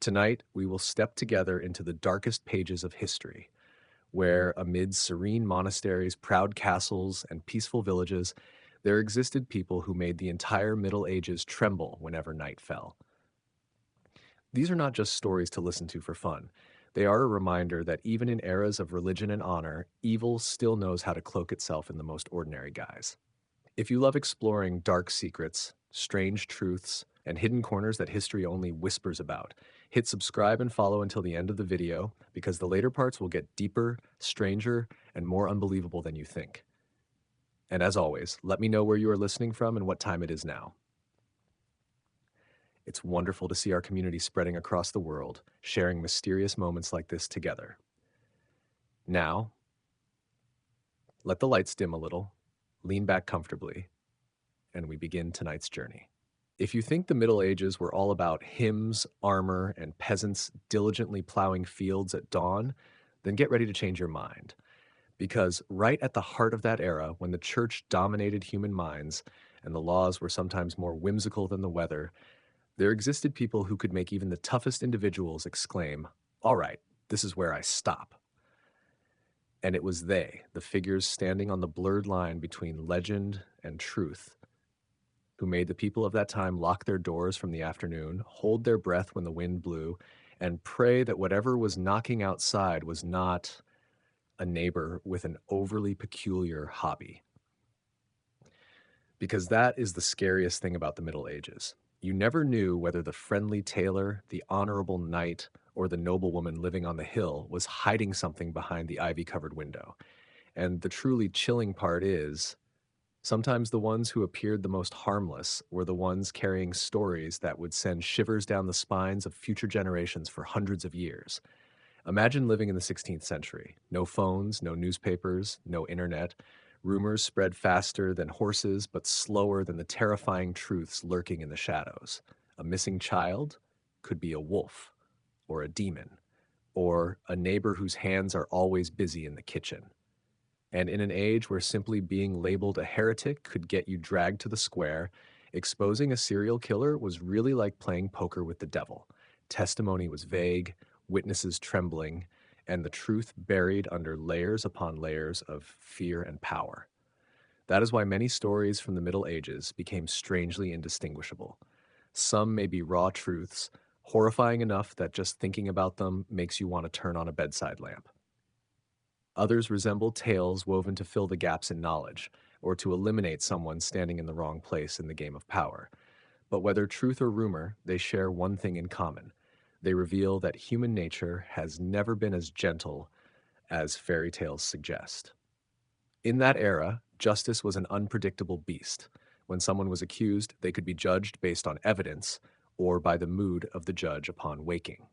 Tonight, we will step together into the darkest pages of history, where amid serene monasteries, proud castles, and peaceful villages, there existed people who made the entire Middle Ages tremble whenever night fell. These are not just stories to listen to for fun. They are a reminder that even in eras of religion and honor, evil still knows how to cloak itself in the most ordinary guise. If you love exploring dark secrets, strange truths, and hidden corners that history only whispers about, hit subscribe and follow until the end of the video because the later parts will get deeper, stranger, and more unbelievable than you think. And as always, let me know where you are listening from and what time it is now. It's wonderful to see our community spreading across the world, sharing mysterious moments like this together. Now, let the lights dim a little, lean back comfortably, and we begin tonight's journey. If you think the Middle Ages were all about hymns, armor, and peasants diligently plowing fields at dawn, then get ready to change your mind. Because right at the heart of that era, when the church dominated human minds and the laws were sometimes more whimsical than the weather, there existed people who could make even the toughest individuals exclaim, "All right, this is where I stop." And it was they, the figures standing on the blurred line between legend and truth, who made the people of that time lock their doors from the afternoon, hold their breath when the wind blew, and pray that whatever was knocking outside was not a neighbor with an overly peculiar hobby. Because that is the scariest thing about the Middle Ages. You never knew whether the friendly tailor, the honorable knight, or the noblewoman living on the hill was hiding something behind the ivy-covered window. And the truly chilling part is, sometimes the ones who appeared the most harmless were the ones carrying stories that would send shivers down the spines of future generations for hundreds of years. Imagine living in the 16th century. No phones, no newspapers, no internet. Rumors spread faster than horses, but slower than the terrifying truths lurking in the shadows. A missing child could be a wolf, or a demon, or a neighbor whose hands are always busy in the kitchen. And in an age where simply being labeled a heretic could get you dragged to the square, exposing a serial killer was really like playing poker with the devil. Testimony was vague, witnesses trembling, and the truth buried under layers upon layers of fear and power. That is why many stories from the Middle Ages became strangely indistinguishable. Some may be raw truths, horrifying enough that just thinking about them makes you want to turn on a bedside lamp. Others resemble tales woven to fill the gaps in knowledge, or to eliminate someone standing in the wrong place in the game of power. But whether truth or rumor, they share one thing in common. They reveal that human nature has never been as gentle as fairy tales suggest. In that era, justice was an unpredictable beast. When someone was accused, they could be judged based on evidence or by the mood of the judge upon waking.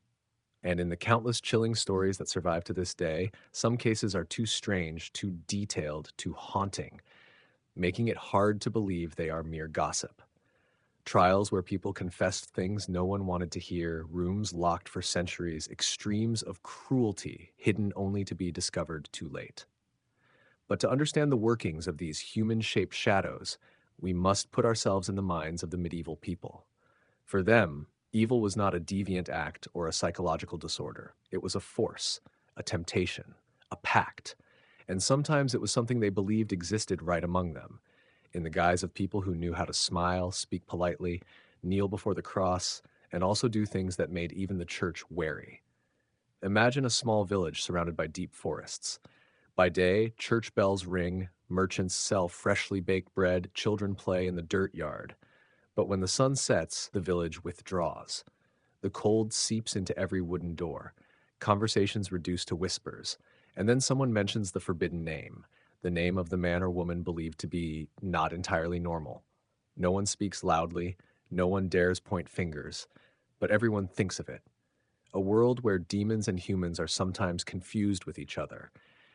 And in the countless chilling stories that survive to this day, some cases are too strange, too detailed, too haunting, making it hard to believe they are mere gossip. Trials where people confessed things no one wanted to hear, rooms locked for centuries, extremes of cruelty hidden only to be discovered too late. But to understand the workings of these human-shaped shadows, we must put ourselves in the minds of the medieval people. For them, evil was not a deviant act or a psychological disorder. It was a force, a temptation, a pact, and sometimes it was something they believed existed right among them, in the guise of people who knew how to smile, speak politely, kneel before the cross, and also do things that made even the church wary. Imagine a small village surrounded by deep forests. By day, church bells ring, merchants sell freshly baked bread, children play in the dirt yard. But when the sun sets, the village withdraws. The cold seeps into every wooden door. Conversations reduce to whispers. And then someone mentions the forbidden name, the name of the man or woman believed to be not entirely normal. No one speaks loudly, no one dares point fingers, but everyone thinks of it. A world where demons and humans are sometimes confused with each other,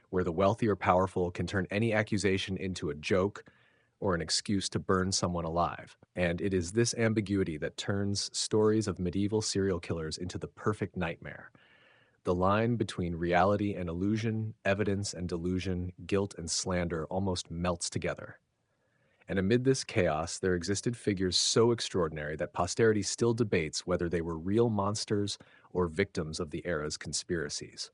where the wealthy or powerful can turn any accusation into a joke or an excuse to burn someone alive. And it is this ambiguity that turns stories of medieval serial killers into the perfect nightmare. The line between reality and illusion, evidence and delusion, guilt and slander almost melts together. And amid this chaos, there existed figures so extraordinary that posterity still debates whether they were real monsters or victims of the era's conspiracies.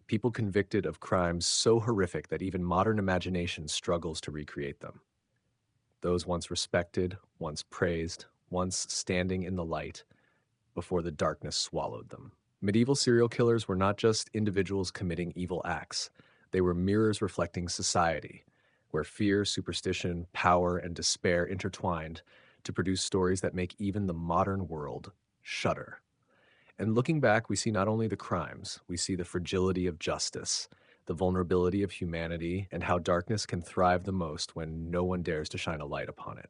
People convicted of crimes so horrific that even modern imagination struggles to recreate them. Those once respected, once praised, once standing in the light before the darkness swallowed them. Medieval serial killers were not just individuals committing evil acts, they were mirrors reflecting society, where fear, superstition, power, and despair intertwined to produce stories that make even the modern world shudder. And looking back, we see not only the crimes, we see the fragility of justice, the vulnerability of humanity, and how darkness can thrive the most when no one dares to shine a light upon it.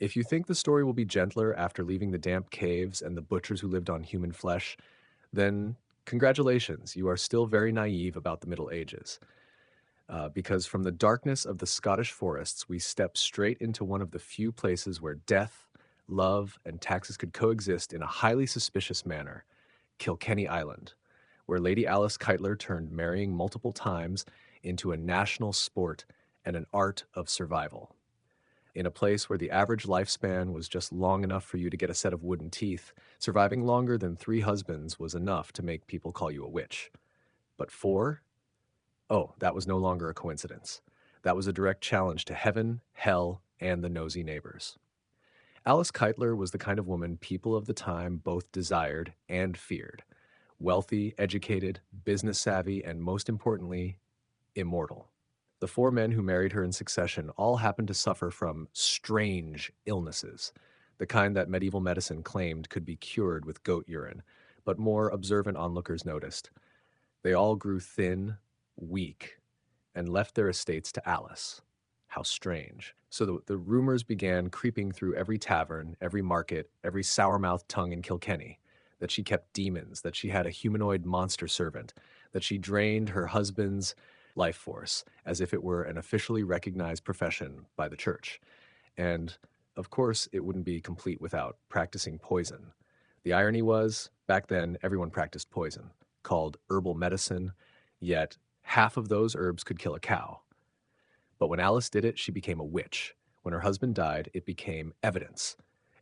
If you think the story will be gentler after leaving the damp caves and the butchers who lived on human flesh, then congratulations, you are still very naive about the Middle Ages. Because from the darkness of the Scottish forests, we step straight into one of the few places where death, love, and taxes could coexist in a highly suspicious manner: Kilkenny Island, where Lady Alice Keitler turned marrying multiple times into a national sport and an art of survival. In a place where the average lifespan was just long enough for you to get a set of wooden teeth, surviving longer than 3 husbands was enough to make people call you a witch. But 4? Oh, that was no longer a coincidence. That was a direct challenge to heaven, hell, and the nosy neighbors. Alice Keitler was the kind of woman people of the time both desired and feared: wealthy, educated, business savvy, and most importantly, immortal. The 4 men who married her in succession all happened to suffer from strange illnesses, the kind that medieval medicine claimed could be cured with goat urine, but more observant onlookers noticed. They all grew thin, weak, and left their estates to Alice. How strange. So the rumors began creeping through every tavern, every market, every sour-mouthed tongue in Kilkenny, that she kept demons, that she had a humanoid monster servant, that she drained her husband's life force as if it were an officially recognized profession by the church. And of course, it wouldn't be complete without practicing poison. The irony was, back then, everyone practiced poison, called herbal medicine, yet half of those herbs could kill a cow. But when Alice did it, she became a witch. When her husband died, it became evidence.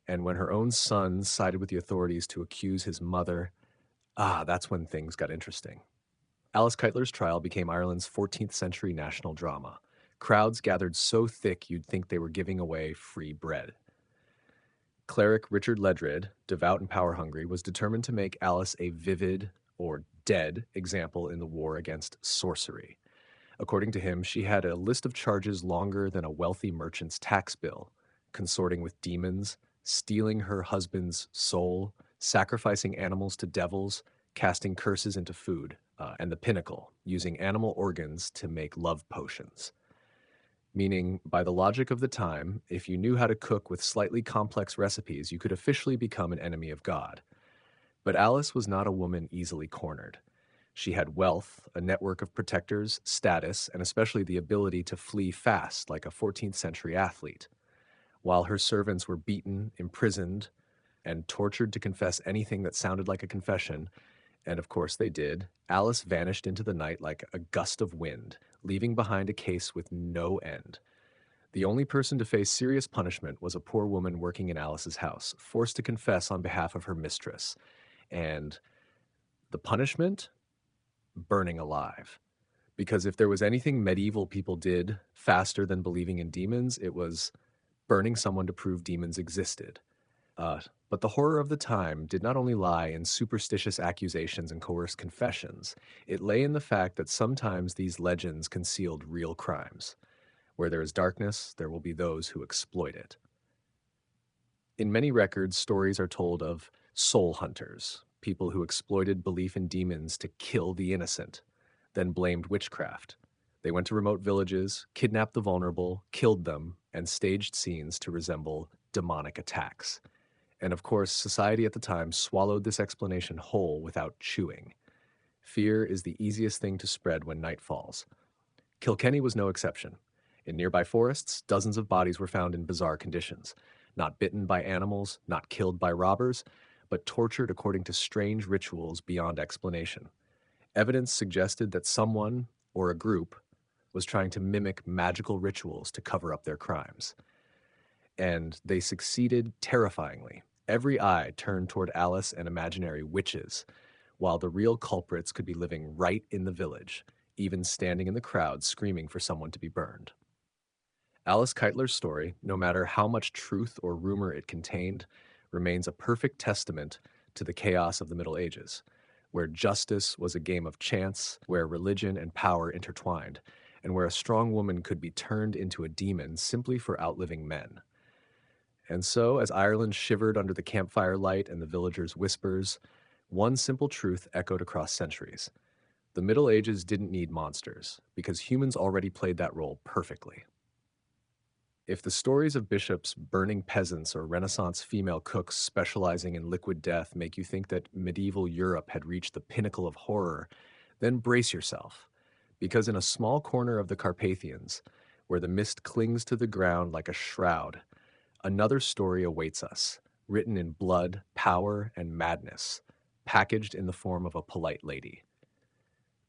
And when her own son sided with the authorities to accuse his mother, that's when things got interesting. Alice Keitler's trial became Ireland's 14th century national drama. Crowds gathered so thick you'd think they were giving away free bread. Cleric Richard Ledred, devout and power hungry, was determined to make Alice a vivid, or dead, example in the war against sorcery. According to him, she had a list of charges longer than a wealthy merchant's tax bill: consorting with demons, stealing her husband's soul, sacrificing animals to devils, casting curses into food, and the pinnacle, using animal organs to make love potions. Meaning, by the logic of the time, if you knew how to cook with slightly complex recipes, you could officially become an enemy of God. But Alice was not a woman easily cornered. She had wealth, a network of protectors, status, and especially the ability to flee fast like a 14th century athlete. While her servants were beaten, imprisoned, and tortured to confess anything that sounded like a confession, and of course they did, Alice vanished into the night like a gust of wind, leaving behind a case with no end. The only person to face serious punishment was a poor woman working in Alice's house, forced to confess on behalf of her mistress. And the punishment? Burning alive. Because if there was anything medieval people did faster than believing in demons, it was burning someone to prove demons existed. But the horror of the time did not only lie in superstitious accusations and coerced confessions, it lay in the fact that sometimes these legends concealed real crimes. Where there is darkness, there will be those who exploit it. In many records, stories are told of soul hunters, people who exploited belief in demons to kill the innocent, then blamed witchcraft. They went to remote villages, kidnapped the vulnerable, killed them, and staged scenes to resemble demonic attacks. And of course, society at the time swallowed this explanation whole without chewing. Fear is the easiest thing to spread when night falls. Kilkenny was no exception. In nearby forests, dozens of bodies were found in bizarre conditions, not bitten by animals, not killed by robbers, but tortured according to strange rituals beyond explanation. Evidence suggested that someone, or a group, was trying to mimic magical rituals to cover up their crimes. And they succeeded terrifyingly. Every eye turned toward Alice and imaginary witches, while the real culprits could be living right in the village, even standing in the crowd screaming for someone to be burned. Alice Keitler's story, no matter how much truth or rumor it contained, remains a perfect testament to the chaos of the Middle Ages, where justice was a game of chance, where religion and power intertwined, and where a strong woman could be turned into a demon simply for outliving men. And so, as Ireland shivered under the campfire light and the villagers' whispers, one simple truth echoed across centuries. The Middle Ages didn't need monsters, because humans already played that role perfectly. If the stories of bishops, burning peasants, or Renaissance female cooks specializing in liquid death make you think that medieval Europe had reached the pinnacle of horror, then brace yourself, because in a small corner of the Carpathians, where the mist clings to the ground like a shroud, another story awaits us, written in blood, power, and madness, packaged in the form of a polite lady.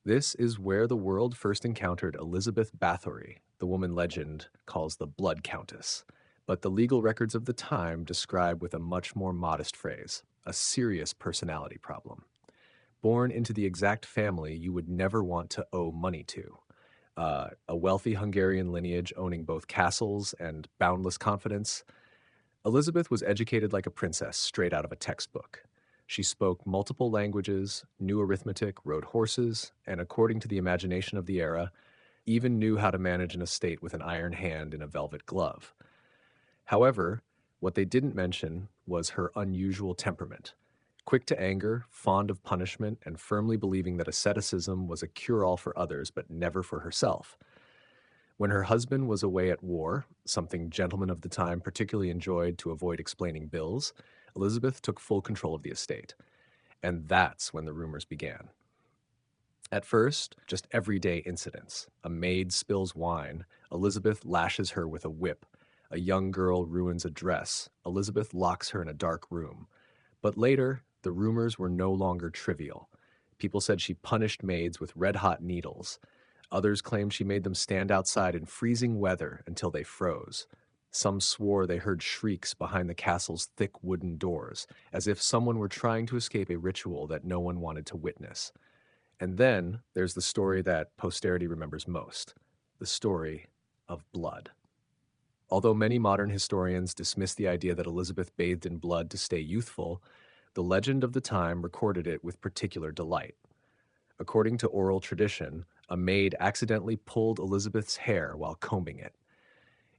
This is where the world first encountered Elizabeth Bathory, the woman legend calls the Blood Countess, but the legal records of the time describe with a much more modest phrase, a serious personality problem. Born into the exact family you would never want to owe money to. A wealthy Hungarian lineage owning both castles and boundless confidence, Elizabeth was educated like a princess straight out of a textbook. She spoke multiple languages, knew arithmetic, rode horses, and according to the imagination of the era, even knew how to manage an estate with an iron hand in a velvet glove. However, what they didn't mention was her unusual temperament. Quick to anger, fond of punishment, and firmly believing that asceticism was a cure-all for others but never for herself. When her husband was away at war, something gentlemen of the time particularly enjoyed to avoid explaining bills, Elizabeth took full control of the estate. And that's when the rumors began. At first, just everyday incidents. A maid spills wine, Elizabeth lashes her with a whip. A young girl ruins a dress, Elizabeth locks her in a dark room. But later, the rumors were no longer trivial. People said she punished maids with red-hot needles. Others claimed she made them stand outside in freezing weather until they froze. Some swore they heard shrieks behind the castle's thick wooden doors, as if someone were trying to escape a ritual that no one wanted to witness. And then there's the story that posterity remembers most, the story of blood. Although many modern historians dismiss the idea that Elizabeth bathed in blood to stay youthful, the legend of the time recorded it with particular delight. According to oral tradition, a maid accidentally pulled Elizabeth's hair while combing it.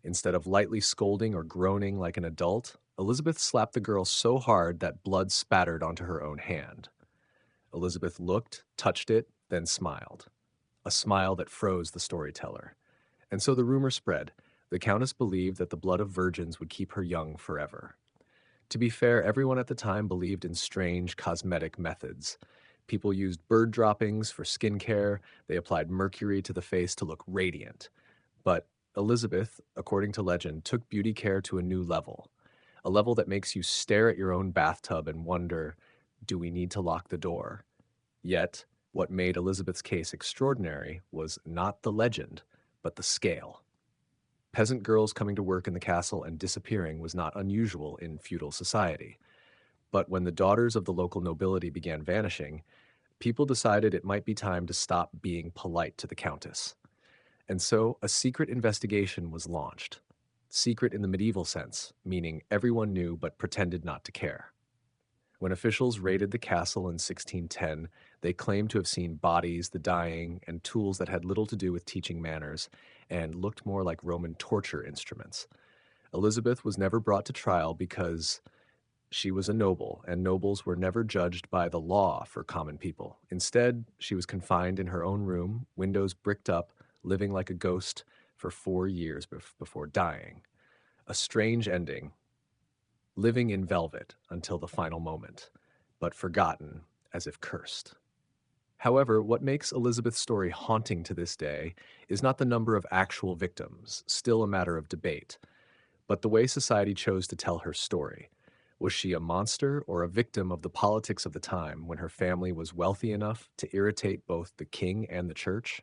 Instead of lightly scolding or groaning like an adult, Elizabeth slapped the girl so hard that blood spattered onto her own hand. Elizabeth looked, touched it, then smiled. A smile that froze the storyteller. And so the rumor spread. The Countess believed that the blood of virgins would keep her young forever. To be fair, everyone at the time believed in strange cosmetic methods. People used bird droppings for skincare, they applied mercury to the face to look radiant. But Elizabeth, according to legend, took beauty care to a new level, a level that makes you stare at your own bathtub and wonder, do we need to lock the door? Yet, what made Elizabeth's case extraordinary was not the legend, but the scale. Peasant girls coming to work in the castle and disappearing was not unusual in feudal society. But when the daughters of the local nobility began vanishing, people decided it might be time to stop being polite to the Countess. And so a secret investigation was launched. Secret in the medieval sense, meaning everyone knew but pretended not to care. When officials raided the castle in 1610, they claimed to have seen bodies, the dying, and tools that had little to do with teaching manners, and looked more like Roman torture instruments. Elizabeth was never brought to trial because she was a noble, and nobles were never judged by the law for common people. Instead, she was confined in her own room, windows bricked up, living like a ghost for 4 years before dying. A strange ending, living in velvet until the final moment, but forgotten as if cursed. However, what makes Elizabeth's story haunting to this day is not the number of actual victims, still a matter of debate, but the way society chose to tell her story. Was she a monster or a victim of the politics of the time when her family was wealthy enough to irritate both the king and the church?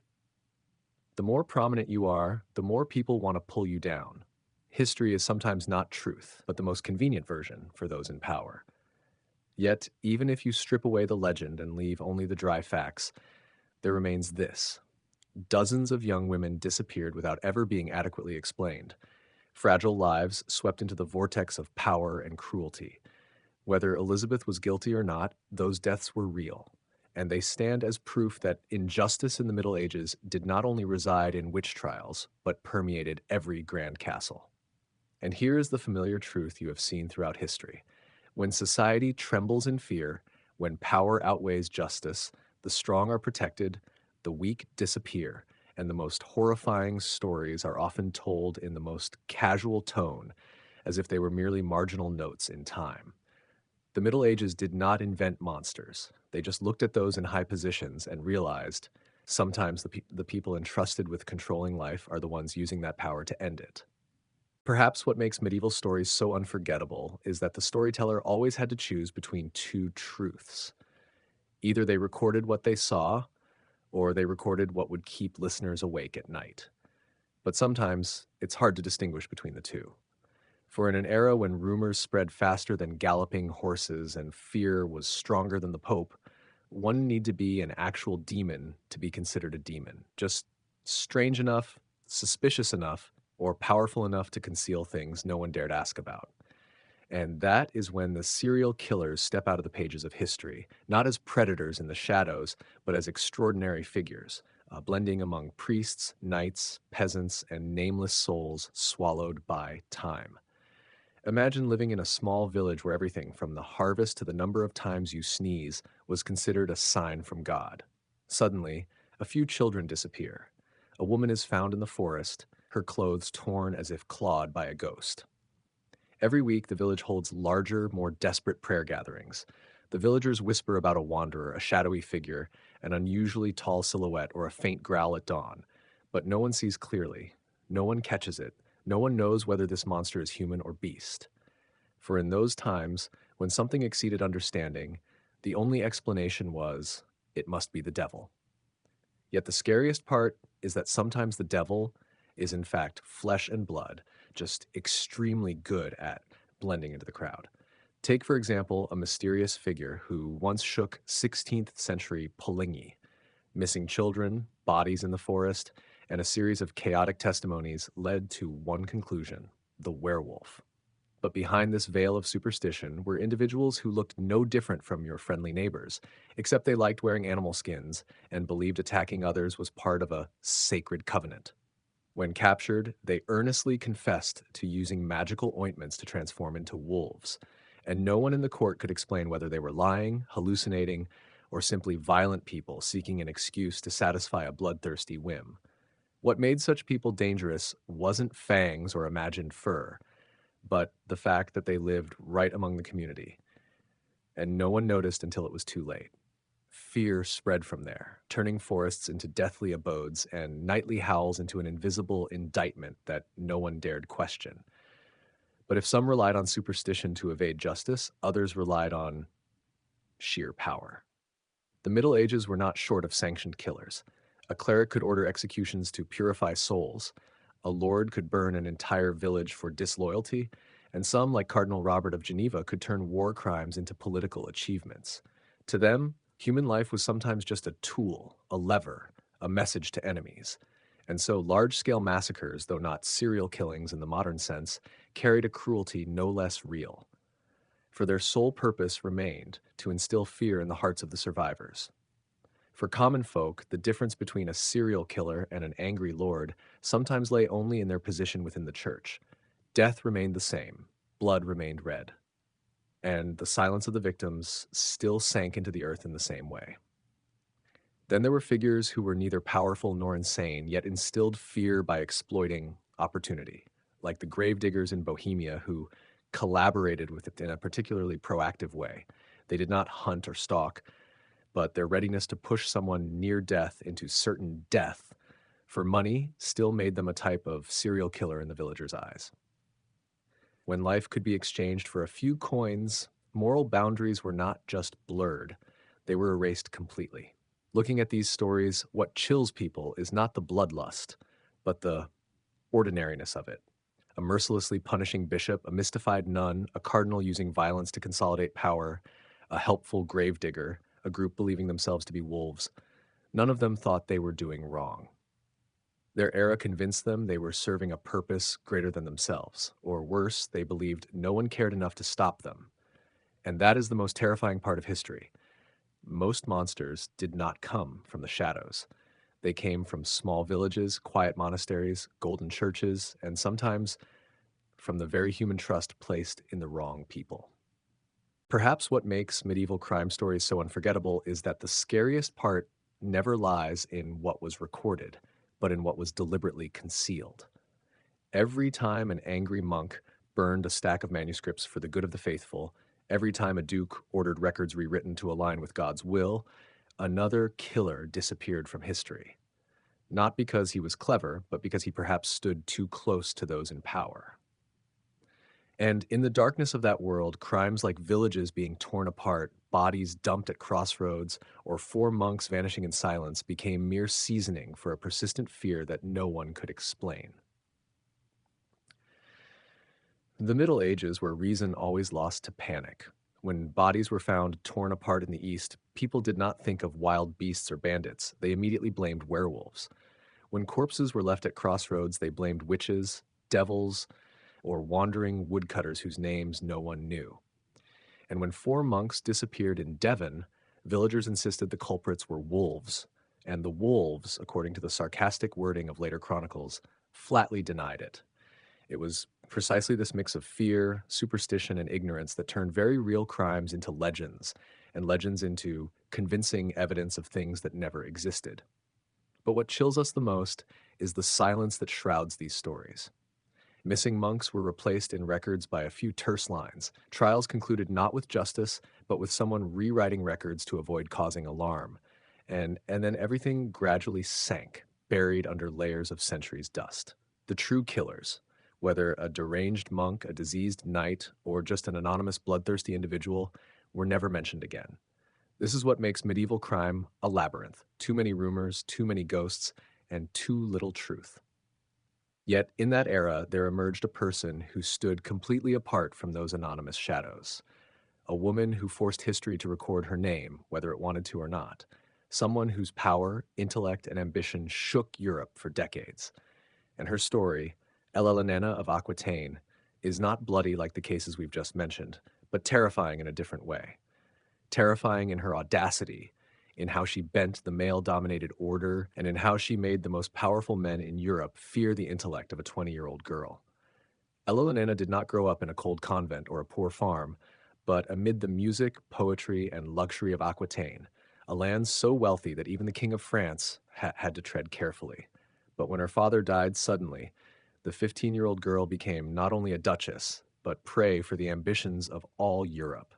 The more prominent you are, the more people want to pull you down. History is sometimes not truth, but the most convenient version for those in power. Yet, even if you strip away the legend and leave only the dry facts, there remains this. Dozens of young women disappeared without ever being adequately explained. Fragile lives swept into the vortex of power and cruelty. Whether Elizabeth was guilty or not, those deaths were real, and they stand as proof that injustice in the Middle Ages did not only reside in witch trials, but permeated every grand castle. And here is the familiar truth you have seen throughout history. When society trembles in fear, when power outweighs justice, the strong are protected, the weak disappear, and the most horrifying stories are often told in the most casual tone, as if they were merely marginal notes in time. The Middle Ages did not invent monsters. They just looked at those in high positions and realized sometimes the people entrusted with controlling life are the ones using that power to end it. Perhaps what makes medieval stories so unforgettable is that the storyteller always had to choose between two truths. Either they recorded what they saw, or they recorded what would keep listeners awake at night. But sometimes it's hard to distinguish between the two. For in an era when rumors spread faster than galloping horses and fear was stronger than the Pope, one need to be an actual demon to be considered a demon. Just strange enough, suspicious enough, or powerful enough to conceal things no one dared ask about. And that is when the serial killers step out of the pages of history, not as predators in the shadows, but as extraordinary figures, blending among priests, knights, peasants, and nameless souls swallowed by time. Imagine living in a small village where everything from the harvest to the number of times you sneeze was considered a sign from God. Suddenly, a few children disappear. A woman is found in the forest, her clothes torn as if clawed by a ghost. Every week, the village holds larger, more desperate prayer gatherings. The villagers whisper about a wanderer, a shadowy figure, an unusually tall silhouette, or a faint growl at dawn. But no one sees clearly. No one catches it. No one knows whether this monster is human or beast. For in those times, when something exceeded understanding, the only explanation was, it must be the devil. Yet the scariest part is that sometimes the devil is in fact flesh and blood, just extremely good at blending into the crowd. Take, for example, a mysterious figure who once shook 16th century Poligny, missing children, bodies in the forest, and a series of chaotic testimonies led to one conclusion: the werewolf. But behind this veil of superstition were individuals who looked no different from your friendly neighbors, except they liked wearing animal skins and believed attacking others was part of a sacred covenant. When captured, they earnestly confessed to using magical ointments to transform into wolves, and no one in the court could explain whether they were lying, hallucinating, or simply violent people seeking an excuse to satisfy a bloodthirsty whim. What made such people dangerous wasn't fangs or imagined fur, but the fact that they lived right among the community, and no one noticed until it was too late. Fear spread from there, turning forests into deathly abodes and nightly howls into an invisible indictment that no one dared question. But if some relied on superstition to evade justice, others relied on sheer power. The Middle Ages were not short of sanctioned killers. A cleric could order executions to purify souls, a lord could burn an entire village for disloyalty, and some, like Cardinal Robert of Geneva, could turn war crimes into political achievements. To them, human life was sometimes just a tool, a lever, a message to enemies. And so large-scale massacres, though not serial killings in the modern sense, carried a cruelty no less real. For their sole purpose remained to instill fear in the hearts of the survivors. For common folk, the difference between a serial killer and an angry lord sometimes lay only in their position within the church. Death remained the same, blood remained red, and the silence of the victims still sank into the earth in the same way. Then there were figures who were neither powerful nor insane, yet instilled fear by exploiting opportunity, like the gravediggers in Bohemia who collaborated with it in a particularly proactive way. They did not hunt or stalk, but their readiness to push someone near death into certain death for money still made them a type of serial killer in the villagers' eyes. When life could be exchanged for a few coins, moral boundaries were not just blurred, they were erased completely. Looking at these stories, what chills people is not the bloodlust, but the ordinariness of it. A mercilessly punishing bishop, a mystified nun, a cardinal using violence to consolidate power, a helpful gravedigger, a group believing themselves to be wolves. None of them thought they were doing wrong. Their era convinced them they were serving a purpose greater than themselves, or worse, they believed no one cared enough to stop them. And that is the most terrifying part of history. Most monsters did not come from the shadows. They came from small villages, quiet monasteries, golden churches, and sometimes from the very human trust placed in the wrong people. Perhaps what makes medieval crime stories so unforgettable is that the scariest part never lies in what was recorded, but in what was deliberately concealed. Every time an angry monk burned a stack of manuscripts for the good of the faithful, every time a duke ordered records rewritten to align with God's will, another killer disappeared from history. Not because he was clever, but because he perhaps stood too close to those in power. And in the darkness of that world, crimes like villages being torn apart, bodies dumped at crossroads, or four monks vanishing in silence became mere seasoning for a persistent fear that no one could explain. The Middle Ages were reason always lost to panic. When bodies were found torn apart in the East, people did not think of wild beasts or bandits. They immediately blamed werewolves. When corpses were left at crossroads, they blamed witches, devils, or wandering woodcutters whose names no one knew. And when four monks disappeared in Devon, villagers insisted the culprits were wolves, and the wolves, according to the sarcastic wording of later chronicles, flatly denied it. It was precisely this mix of fear, superstition, and ignorance that turned very real crimes into legends, and legends into convincing evidence of things that never existed. But what chills us the most is the silence that shrouds these stories. Missing monks were replaced in records by a few terse lines. Trials concluded not with justice, but with someone rewriting records to avoid causing alarm. And then everything gradually sank, buried under layers of centuries' dust. The true killers, whether a deranged monk, a diseased knight, or just an anonymous bloodthirsty individual, were never mentioned again. This is what makes medieval crime a labyrinth. Too many rumors, too many ghosts, and too little truth. Yet in that era, there emerged a person who stood completely apart from those anonymous shadows. A woman who forced history to record her name, whether it wanted to or not. Someone whose power, intellect, and ambition shook Europe for decades. And her story, Elena of Aquitaine, is not bloody like the cases we've just mentioned, but terrifying in a different way. Terrifying in her audacity, in how she bent the male-dominated order, and in how she made the most powerful men in Europe fear the intellect of a 20-year-old girl. Elena did not grow up in a cold convent or a poor farm, but amid the music, poetry, and luxury of Aquitaine, a land so wealthy that even the King of France had to tread carefully. But when her father died suddenly, the 15-year-old girl became not only a duchess, but prey for the ambitions of all Europe.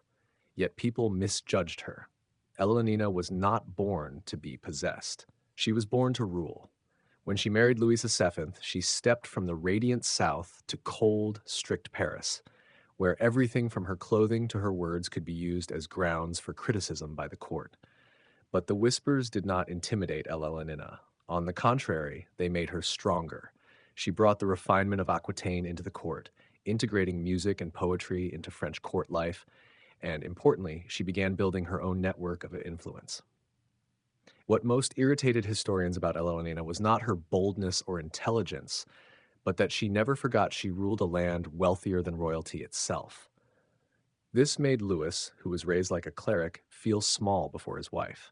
Yet people misjudged her. Elenina was not born to be possessed. She was born to rule. When she married Louis VII, she stepped from the radiant south to cold, strict Paris, where everything from her clothing to her words could be used as grounds for criticism by the court. But the whispers did not intimidate Elenina. On the contrary, they made her stronger. She brought the refinement of Aquitaine into the court, integrating music and poetry into French court life, and importantly, she began building her own network of influence. What most irritated historians about Elena was not her boldness or intelligence, but that she never forgot she ruled a land wealthier than royalty itself. This made Louis, who was raised like a cleric, feel small before his wife.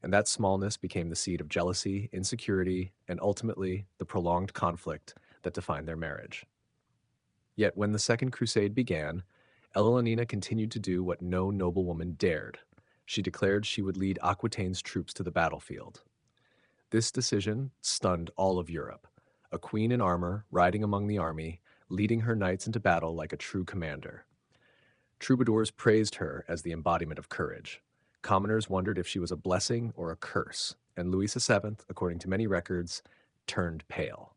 And that smallness became the seed of jealousy, insecurity, and ultimately the prolonged conflict that defined their marriage. Yet when the Second Crusade began, Elenina continued to do what no noblewoman dared. She declared she would lead Aquitaine's troops to the battlefield. This decision stunned all of Europe. A queen in armor, riding among the army, leading her knights into battle like a true commander. Troubadours praised her as the embodiment of courage. Commoners wondered if she was a blessing or a curse, and Louis VII, according to many records, turned pale.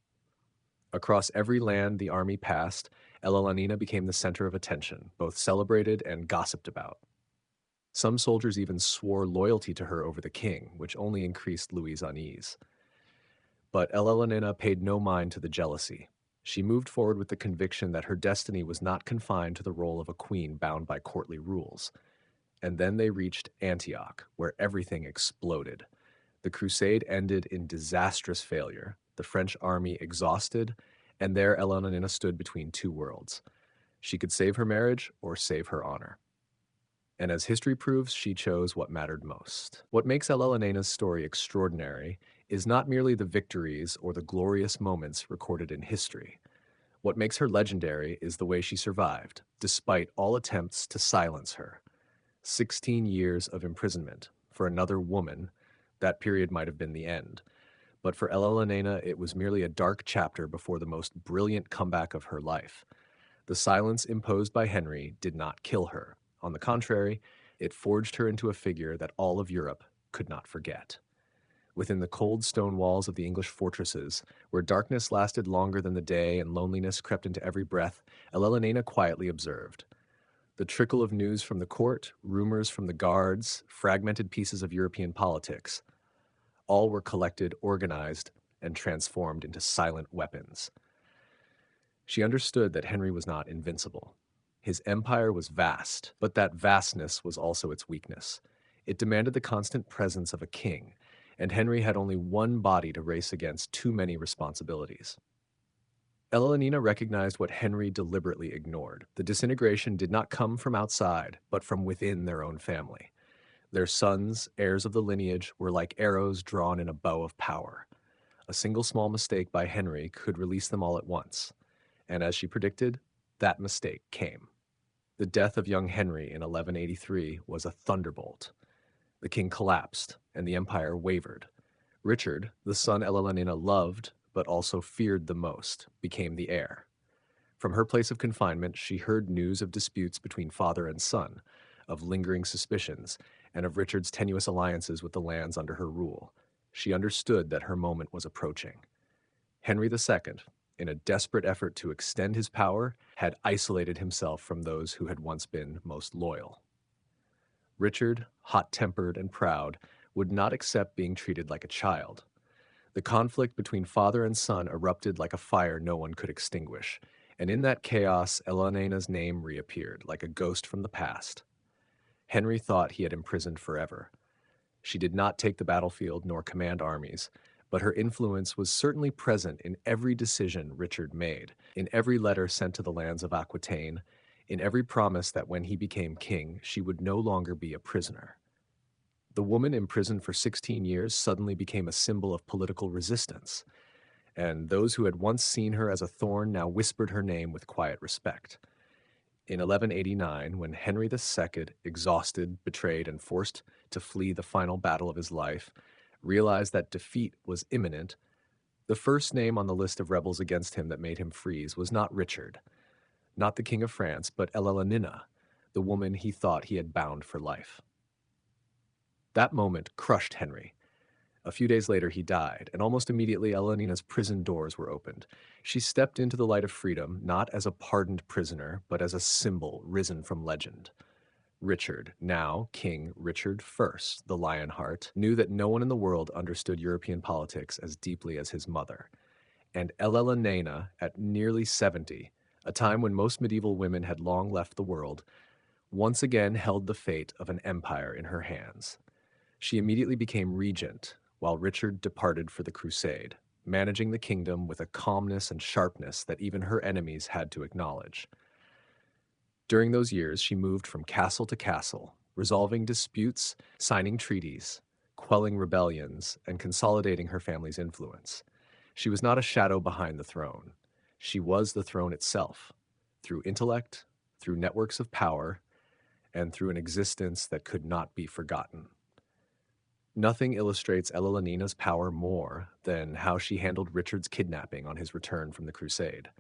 Across every land the army passed, Elenina became the center of attention, both celebrated and gossiped about. Some soldiers even swore loyalty to her over the king, which only increased Louis's unease. But Elelonina paid no mind to the jealousy. She moved forward with the conviction that her destiny was not confined to the role of a queen bound by courtly rules. And then they reached Antioch, where everything exploded. The crusade ended in disastrous failure, the French army exhausted, and there Elelonina stood between two worlds. She could save her marriage or save her honor. And as history proves, she chose what mattered most. What makes Elelonina's story extraordinary is not merely the victories or the glorious moments recorded in history. What makes her legendary is the way she survived, despite all attempts to silence her. 16 years of imprisonment. For another woman, that period might have been the end. But for Elelonina, it was merely a dark chapter before the most brilliant comeback of her life. The silence imposed by Henry did not kill her. On the contrary, it forged her into a figure that all of Europe could not forget. Within the cold stone walls of the English fortresses, where darkness lasted longer than the day and loneliness crept into every breath, Elelonina quietly observed. The trickle of news from the court, rumors from the guards, fragmented pieces of European politics, all were collected, organized, and transformed into silent weapons. She understood that Henry was not invincible. His empire was vast, but that vastness was also its weakness. It demanded the constant presence of a king, and Henry had only one body to race against too many responsibilities. Elelonina recognized what Henry deliberately ignored. The disintegration did not come from outside, but from within their own family. Their sons, heirs of the lineage, were like arrows drawn in a bow of power. A single small mistake by Henry could release them all at once. And as she predicted, that mistake came. The death of young Henry in 1183 was a thunderbolt. The king collapsed, and the empire wavered. Richard, the son Elelonina loved, but also feared the most, became the heir. From her place of confinement, she heard news of disputes between father and son, of lingering suspicions, and of Richard's tenuous alliances with the lands under her rule. She understood that her moment was approaching. Henry II, in a desperate effort to extend his power, had isolated himself from those who had once been most loyal. Richard, hot-tempered and proud, would not accept being treated like a child. The conflict between father and son erupted like a fire no one could extinguish, and in that chaos, Elelonina's name reappeared like a ghost from the past. Henry thought he had imprisoned forever. She did not take the battlefield nor command armies, but her influence was certainly present in every decision Richard made, in every letter sent to the lands of Aquitaine, in every promise that when he became king, she would no longer be a prisoner. The woman imprisoned for 16 years suddenly became a symbol of political resistance, and those who had once seen her as a thorn now whispered her name with quiet respect. In 1189, when Henry II, exhausted, betrayed, and forced to flee the final battle of his life, realized that defeat was imminent, the first name on the list of rebels against him that made him freeze was not Richard, not the King of France, but Elelonina, the woman he thought he had bound for life. That moment crushed Henry. A few days later, he died, and almost immediately Elelonina's prison doors were opened. She stepped into the light of freedom, not as a pardoned prisoner, but as a symbol risen from legend. Richard, now King Richard I, the Lionheart, knew that no one in the world understood European politics as deeply as his mother. And Elelonina, at nearly 70, a time when most medieval women had long left the world, once again held the fate of an empire in her hands. She immediately became regent, while Richard departed for the crusade, managing the kingdom with a calmness and sharpness that even her enemies had to acknowledge. During those years, she moved from castle to castle, resolving disputes, signing treaties, quelling rebellions, and consolidating her family's influence. She was not a shadow behind the throne. She was the throne itself, through intellect, through networks of power, and through an existence that could not be forgotten. Nothing illustrates Elelonina's power more than how she handled Richard's kidnapping on his return from the crusade.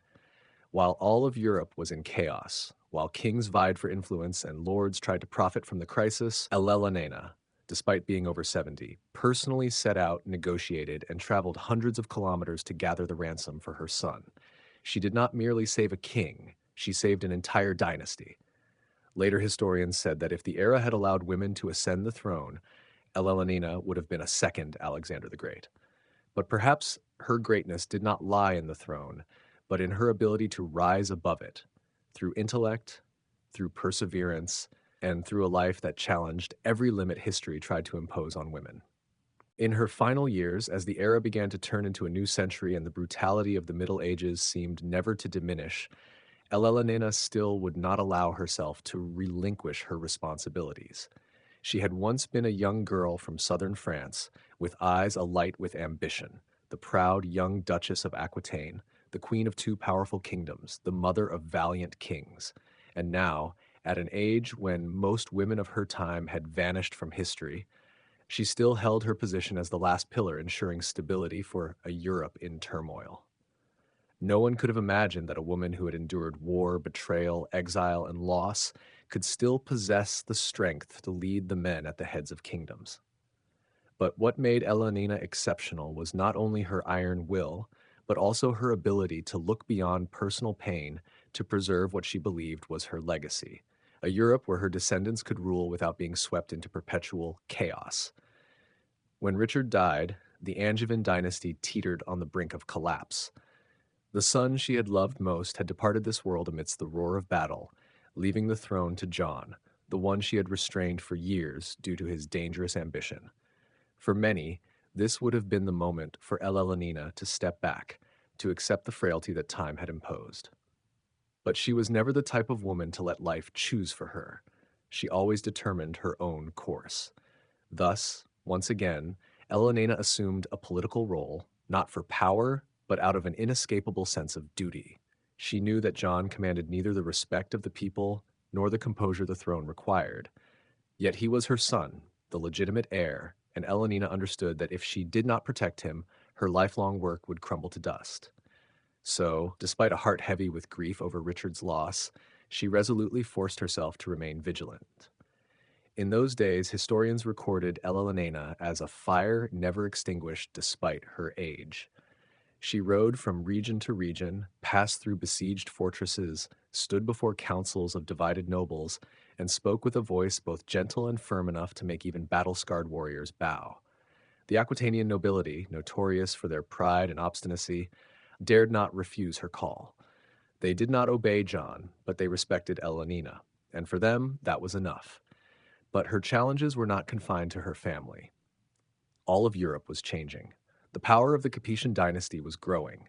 While all of Europe was in chaos, while kings vied for influence and lords tried to profit from the crisis, Elelonina, despite being over 70, personally set out, negotiated, and traveled hundreds of kilometers to gather the ransom for her son. She did not merely save a king, she saved an entire dynasty. Later historians said that if the era had allowed women to ascend the throne, Elelonina would have been a second Alexander the Great. But perhaps her greatness did not lie in the throne, but in her ability to rise above it through intellect, through perseverance, and through a life that challenged every limit history tried to impose on women. In her final years, as the era began to turn into a new century and the brutality of the Middle Ages seemed never to diminish, Elelonena still would not allow herself to relinquish her responsibilities. She had once been a young girl from southern France, with eyes alight with ambition, the proud young Duchess of Aquitaine, the queen of two powerful kingdoms, the mother of valiant kings. And now, at an age when most women of her time had vanished from history, she still held her position as the last pillar ensuring stability for a Europe in turmoil. No one could have imagined that a woman who had endured war, betrayal, exile, and loss could still possess the strength to lead the men at the heads of kingdoms. But what made Elenina exceptional was not only her iron will, but also her ability to look beyond personal pain to preserve what she believed was her legacy, a Europe where her descendants could rule without being swept into perpetual chaos. When Richard died, the Angevin dynasty teetered on the brink of collapse. The son she had loved most had departed this world amidst the roar of battle, leaving the throne to John, the one she had restrained for years due to his dangerous ambition. For many, this would have been the moment for Elelonina to step back, to accept the frailty that time had imposed. But she was never the type of woman to let life choose for her. She always determined her own course. Thus, once again, Elelena assumed a political role, not for power, but out of an inescapable sense of duty. She knew that John commanded neither the respect of the people nor the composure the throne required. Yet he was her son, the legitimate heir, and Elenina understood that if she did not protect him, her lifelong work would crumble to dust. So, despite a heart heavy with grief over Richard's loss, she resolutely forced herself to remain vigilant. In those days, historians recorded Elelena as a fire never extinguished despite her age. She rode from region to region, passed through besieged fortresses, stood before councils of divided nobles, and spoke with a voice both gentle and firm enough to make even battle-scarred warriors bow. The Aquitanian nobility, notorious for their pride and obstinacy, dared not refuse her call. They did not obey John, but they respected Elenina, and for them that was enough. But her challenges were not confined to her family. All of Europe was changing. The power of the Capetian dynasty was growing.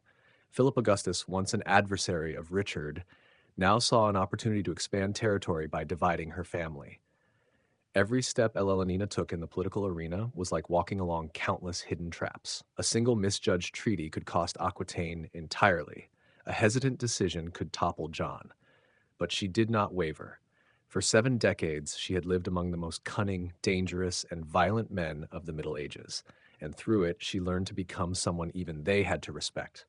Philip Augustus, once an adversary of Richard, now saw an opportunity to expand territory by dividing her family. Every step Elelonina took in the political arena was like walking along countless hidden traps. A single misjudged treaty could cost Aquitaine entirely. A hesitant decision could topple John. But she did not waver. For 7 decades, she had lived among the most cunning, dangerous, and violent men of the Middle Ages, and through it, she learned to become someone even they had to respect.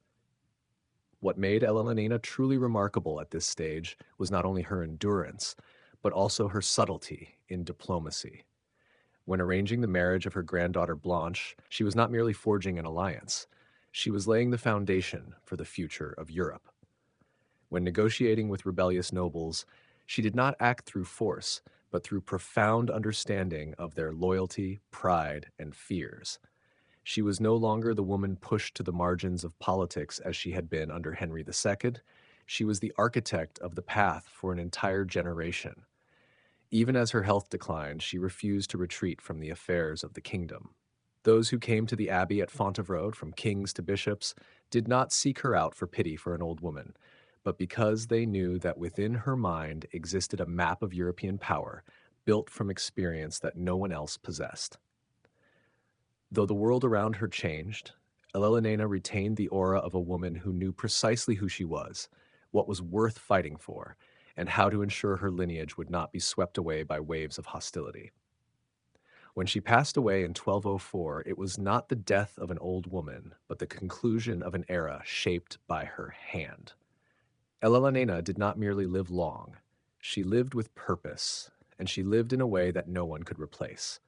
What made Elelonina truly remarkable at this stage was not only her endurance, but also her subtlety in diplomacy. When arranging the marriage of her granddaughter Blanche, she was not merely forging an alliance. She was laying the foundation for the future of Europe. When negotiating with rebellious nobles, she did not act through force, but through profound understanding of their loyalty, pride, and fears. She was no longer the woman pushed to the margins of politics as she had been under Henry II. She was the architect of the path for an entire generation. Even as her health declined, she refused to retreat from the affairs of the kingdom. Those who came to the abbey at Fontevraud, from kings to bishops, did not seek her out for pity for an old woman, but because they knew that within her mind existed a map of European power, built from experience that no one else possessed. Though the world around her changed, Elelena retained the aura of a woman who knew precisely who she was, what was worth fighting for, and how to ensure her lineage would not be swept away by waves of hostility. When she passed away in 1204, it was not the death of an old woman, but the conclusion of an era shaped by her hand. Elelena did not merely live long. She lived with purpose, and she lived in a way that no one could replace.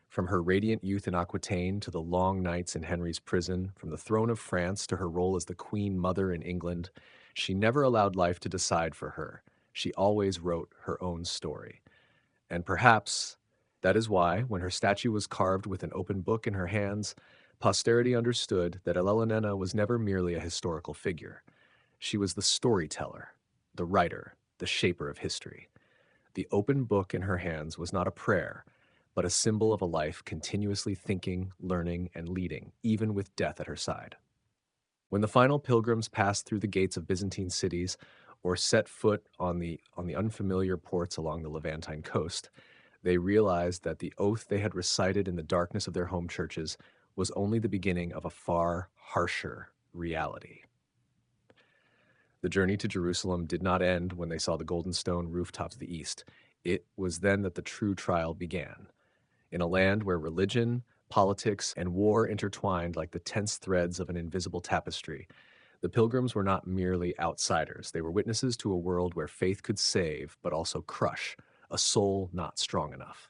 From her radiant youth in Aquitaine to the long nights in Henry's prison, from the throne of France to her role as the Queen Mother in England, she never allowed life to decide for her. She always wrote her own story. And perhaps that is why, when her statue was carved with an open book in her hands, posterity understood that Elelonena was never merely a historical figure. She was the storyteller, the writer, the shaper of history. The open book in her hands was not a prayer, but a symbol of a life continuously thinking, learning, and leading, even with death at her side. When the final pilgrims passed through the gates of Byzantine cities or set foot on the unfamiliar ports along the Levantine coast, they realized that the oath they had recited in the darkness of their home churches was only the beginning of a far harsher reality. The journey to Jerusalem did not end when they saw the golden stone rooftops of the east. It was then that the true trial began. In a land where religion, politics, and war intertwined like the tense threads of an invisible tapestry, the pilgrims were not merely outsiders. They were witnesses to a world where faith could save, but also crush, a soul not strong enough.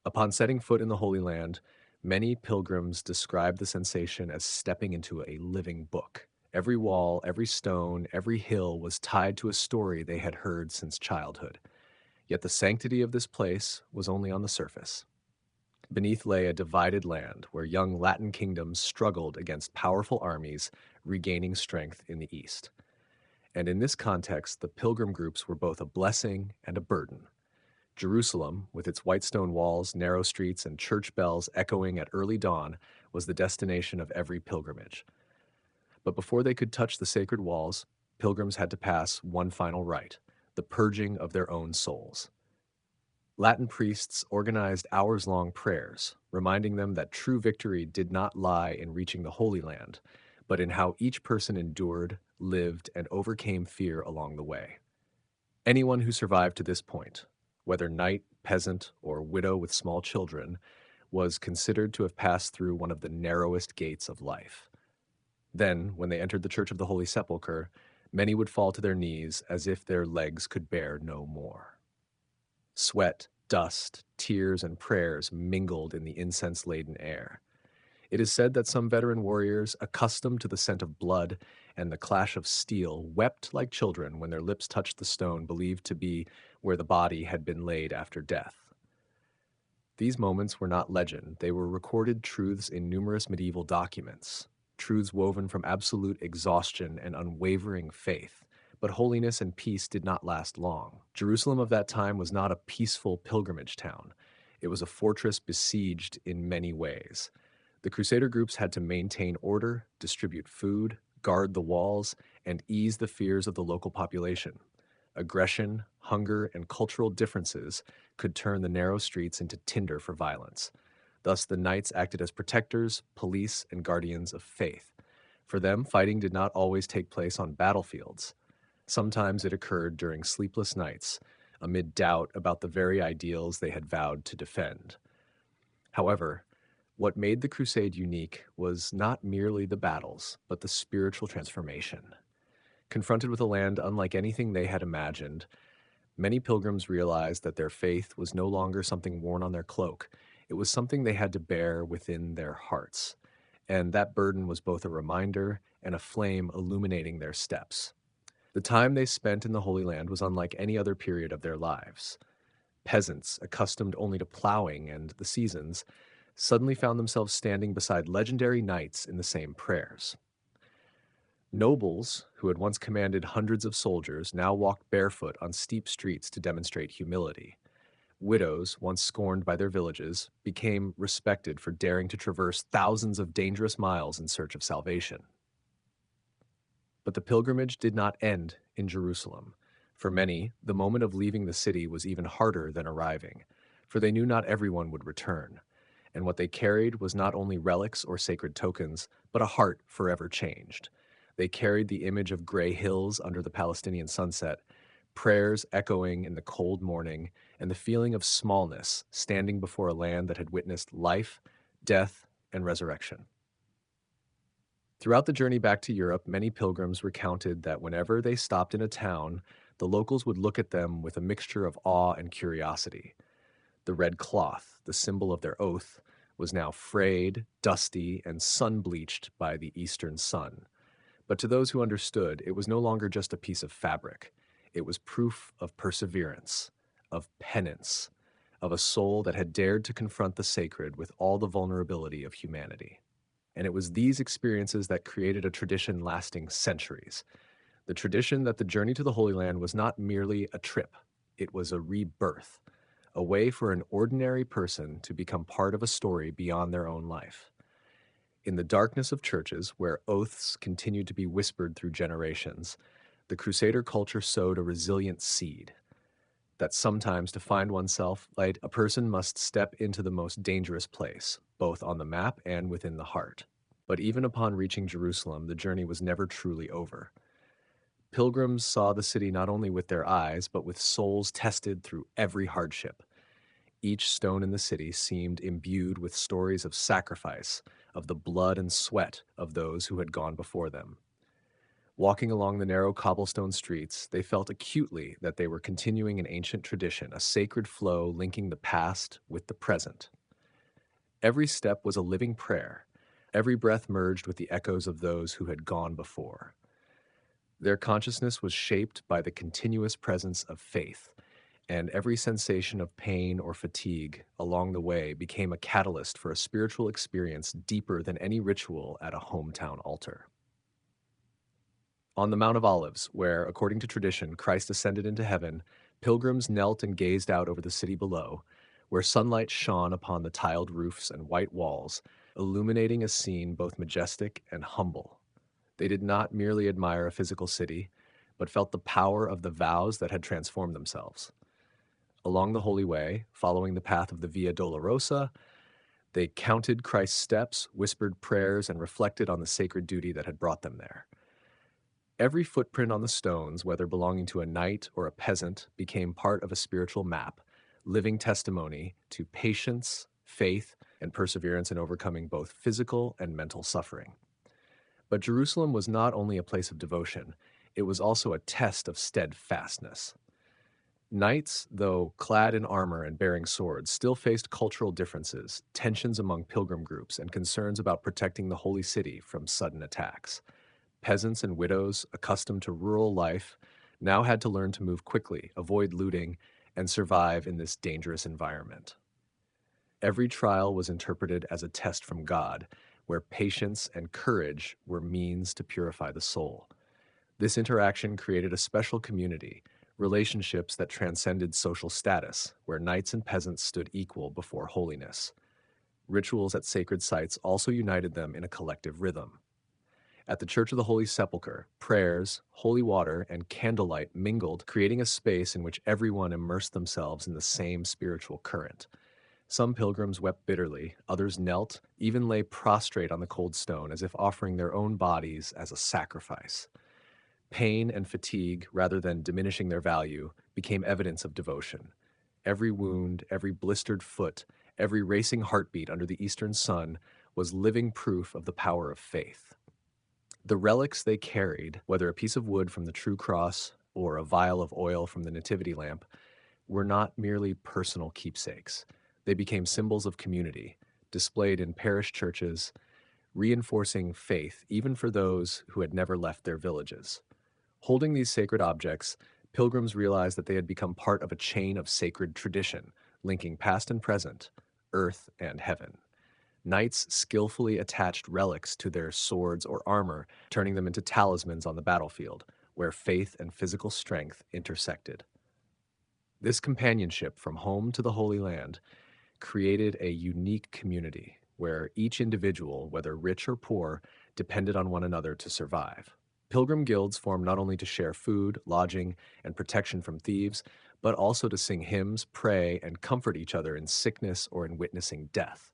Upon setting foot in the Holy Land, many pilgrims described the sensation as stepping into a living book. Every wall, every stone, every hill was tied to a story they had heard since childhood. Yet the sanctity of this place was only on the surface. Beneath lay a divided land where young Latin kingdoms struggled against powerful armies, regaining strength in the east. And in this context, the pilgrim groups were both a blessing and a burden. Jerusalem, with its white stone walls, narrow streets, and church bells echoing at early dawn, was the destination of every pilgrimage. But before they could touch the sacred walls, pilgrims had to pass one final rite, the purging of their own souls. Latin priests organized hours-long prayers, reminding them that true victory did not lie in reaching the Holy Land, but in how each person endured, lived, and overcame fear along the way. Anyone who survived to this point, whether knight, peasant, or widow with small children, was considered to have passed through one of the narrowest gates of life. Then, when they entered the Church of the Holy Sepulchre, many would fall to their knees as if their legs could bear no more. Sweat, dust, tears, and prayers mingled in the incense-laden air. It is said that some veteran warriors, accustomed to the scent of blood and the clash of steel, wept like children when their lips touched the stone believed to be where the body had been laid after death. These moments were not legend, they were recorded truths in numerous medieval documents, truths woven from absolute exhaustion and unwavering faith. But holiness and peace did not last long. Jerusalem of that time was not a peaceful pilgrimage town. It was a fortress besieged in many ways. The Crusader groups had to maintain order, distribute food, guard the walls, and ease the fears of the local population. Aggression, hunger, and cultural differences could turn the narrow streets into tinder for violence. Thus, the knights acted as protectors, police, and guardians of faith. For them, fighting did not always take place on battlefields. Sometimes it occurred during sleepless nights, amid doubt about the very ideals they had vowed to defend. However, what made the crusade unique was not merely the battles, but the spiritual transformation. Confronted with a land unlike anything they had imagined, many pilgrims realized that their faith was no longer something worn on their cloak. It was something they had to bear within their hearts. And that burden was both a reminder and a flame illuminating their steps. The time they spent in the Holy Land was unlike any other period of their lives. Peasants, accustomed only to plowing and the seasons, suddenly found themselves standing beside legendary knights in the same prayers. Nobles, who had once commanded hundreds of soldiers, now walked barefoot on steep streets to demonstrate humility. Widows, once scorned by their villages, became respected for daring to traverse thousands of dangerous miles in search of salvation. But the pilgrimage did not end in Jerusalem. For many, the moment of leaving the city was even harder than arriving, for they knew not everyone would return, and what they carried was not only relics or sacred tokens, but a heart forever changed. They carried the image of gray hills under the Palestinian sunset, prayers echoing in the cold morning, and the feeling of smallness standing before a land that had witnessed life, death, and resurrection. Throughout the journey back to Europe, many pilgrims recounted that whenever they stopped in a town, the locals would look at them with a mixture of awe and curiosity. The red cloth, the symbol of their oath, was now frayed, dusty, and sun-bleached by the eastern sun. But to those who understood, it was no longer just a piece of fabric. It was proof of perseverance, of penance, of a soul that had dared to confront the sacred with all the vulnerability of humanity. And it was these experiences that created a tradition lasting centuries. The tradition that the journey to the Holy Land was not merely a trip, it was a rebirth, a way for an ordinary person to become part of a story beyond their own life. In the darkness of churches, where oaths continued to be whispered through generations, the Crusader culture sowed a resilient seed that sometimes to find oneself, right, a person must step into the most dangerous place, both on the map and within the heart. But even upon reaching Jerusalem, the journey was never truly over. Pilgrims saw the city not only with their eyes, but with souls tested through every hardship. Each stone in the city seemed imbued with stories of sacrifice, of the blood and sweat of those who had gone before them. Walking along the narrow cobblestone streets, they felt acutely that they were continuing an ancient tradition, a sacred flow linking the past with the present. Every step was a living prayer. Every breath merged with the echoes of those who had gone before. Their consciousness was shaped by the continuous presence of faith, and every sensation of pain or fatigue along the way became a catalyst for a spiritual experience deeper than any ritual at a hometown altar. On the Mount of Olives, where, according to tradition, Christ ascended into heaven, pilgrims knelt and gazed out over the city below, where sunlight shone upon the tiled roofs and white walls, illuminating a scene both majestic and humble. They did not merely admire a physical city, but felt the power of the vows that had transformed themselves. Along the Holy Way, following the path of the Via Dolorosa, they counted Christ's steps, whispered prayers, and reflected on the sacred duty that had brought them there. Every footprint on the stones, whether belonging to a knight or a peasant, became part of a spiritual map, living testimony to patience, faith, and perseverance in overcoming both physical and mental suffering. But Jerusalem was not only a place of devotion, it was also a test of steadfastness. Knights, though clad in armor and bearing swords, still faced cultural differences, tensions among pilgrim groups, and concerns about protecting the holy city from sudden attacks. Peasants and widows, accustomed to rural life, now had to learn to move quickly, avoid looting, and survive in this dangerous environment. Every trial was interpreted as a test from God, where patience and courage were means to purify the soul. This interaction created a special community, relationships that transcended social status, where knights and peasants stood equal before holiness. Rituals at sacred sites also united them in a collective rhythm. At the Church of the Holy Sepulchre, prayers, holy water, and candlelight mingled, creating a space in which everyone immersed themselves in the same spiritual current. Some pilgrims wept bitterly, others knelt, even lay prostrate on the cold stone as if offering their own bodies as a sacrifice. Pain and fatigue, rather than diminishing their value, became evidence of devotion. Every wound, every blistered foot, every racing heartbeat under the eastern sun was living proof of the power of faith. The relics they carried, whether a piece of wood from the true cross or a vial of oil from the nativity lamp, were not merely personal keepsakes. They became symbols of community, displayed in parish churches, reinforcing faith even for those who had never left their villages. Holding these sacred objects, pilgrims realized that they had become part of a chain of sacred tradition, linking past and present, earth and heaven. Knights skillfully attached relics to their swords or armor, turning them into talismans on the battlefield, where faith and physical strength intersected. This companionship from home to the Holy Land created a unique community where each individual, whether rich or poor, depended on one another to survive. Pilgrim guilds formed not only to share food, lodging, and protection from thieves, but also to sing hymns, pray, and comfort each other in sickness or in witnessing death.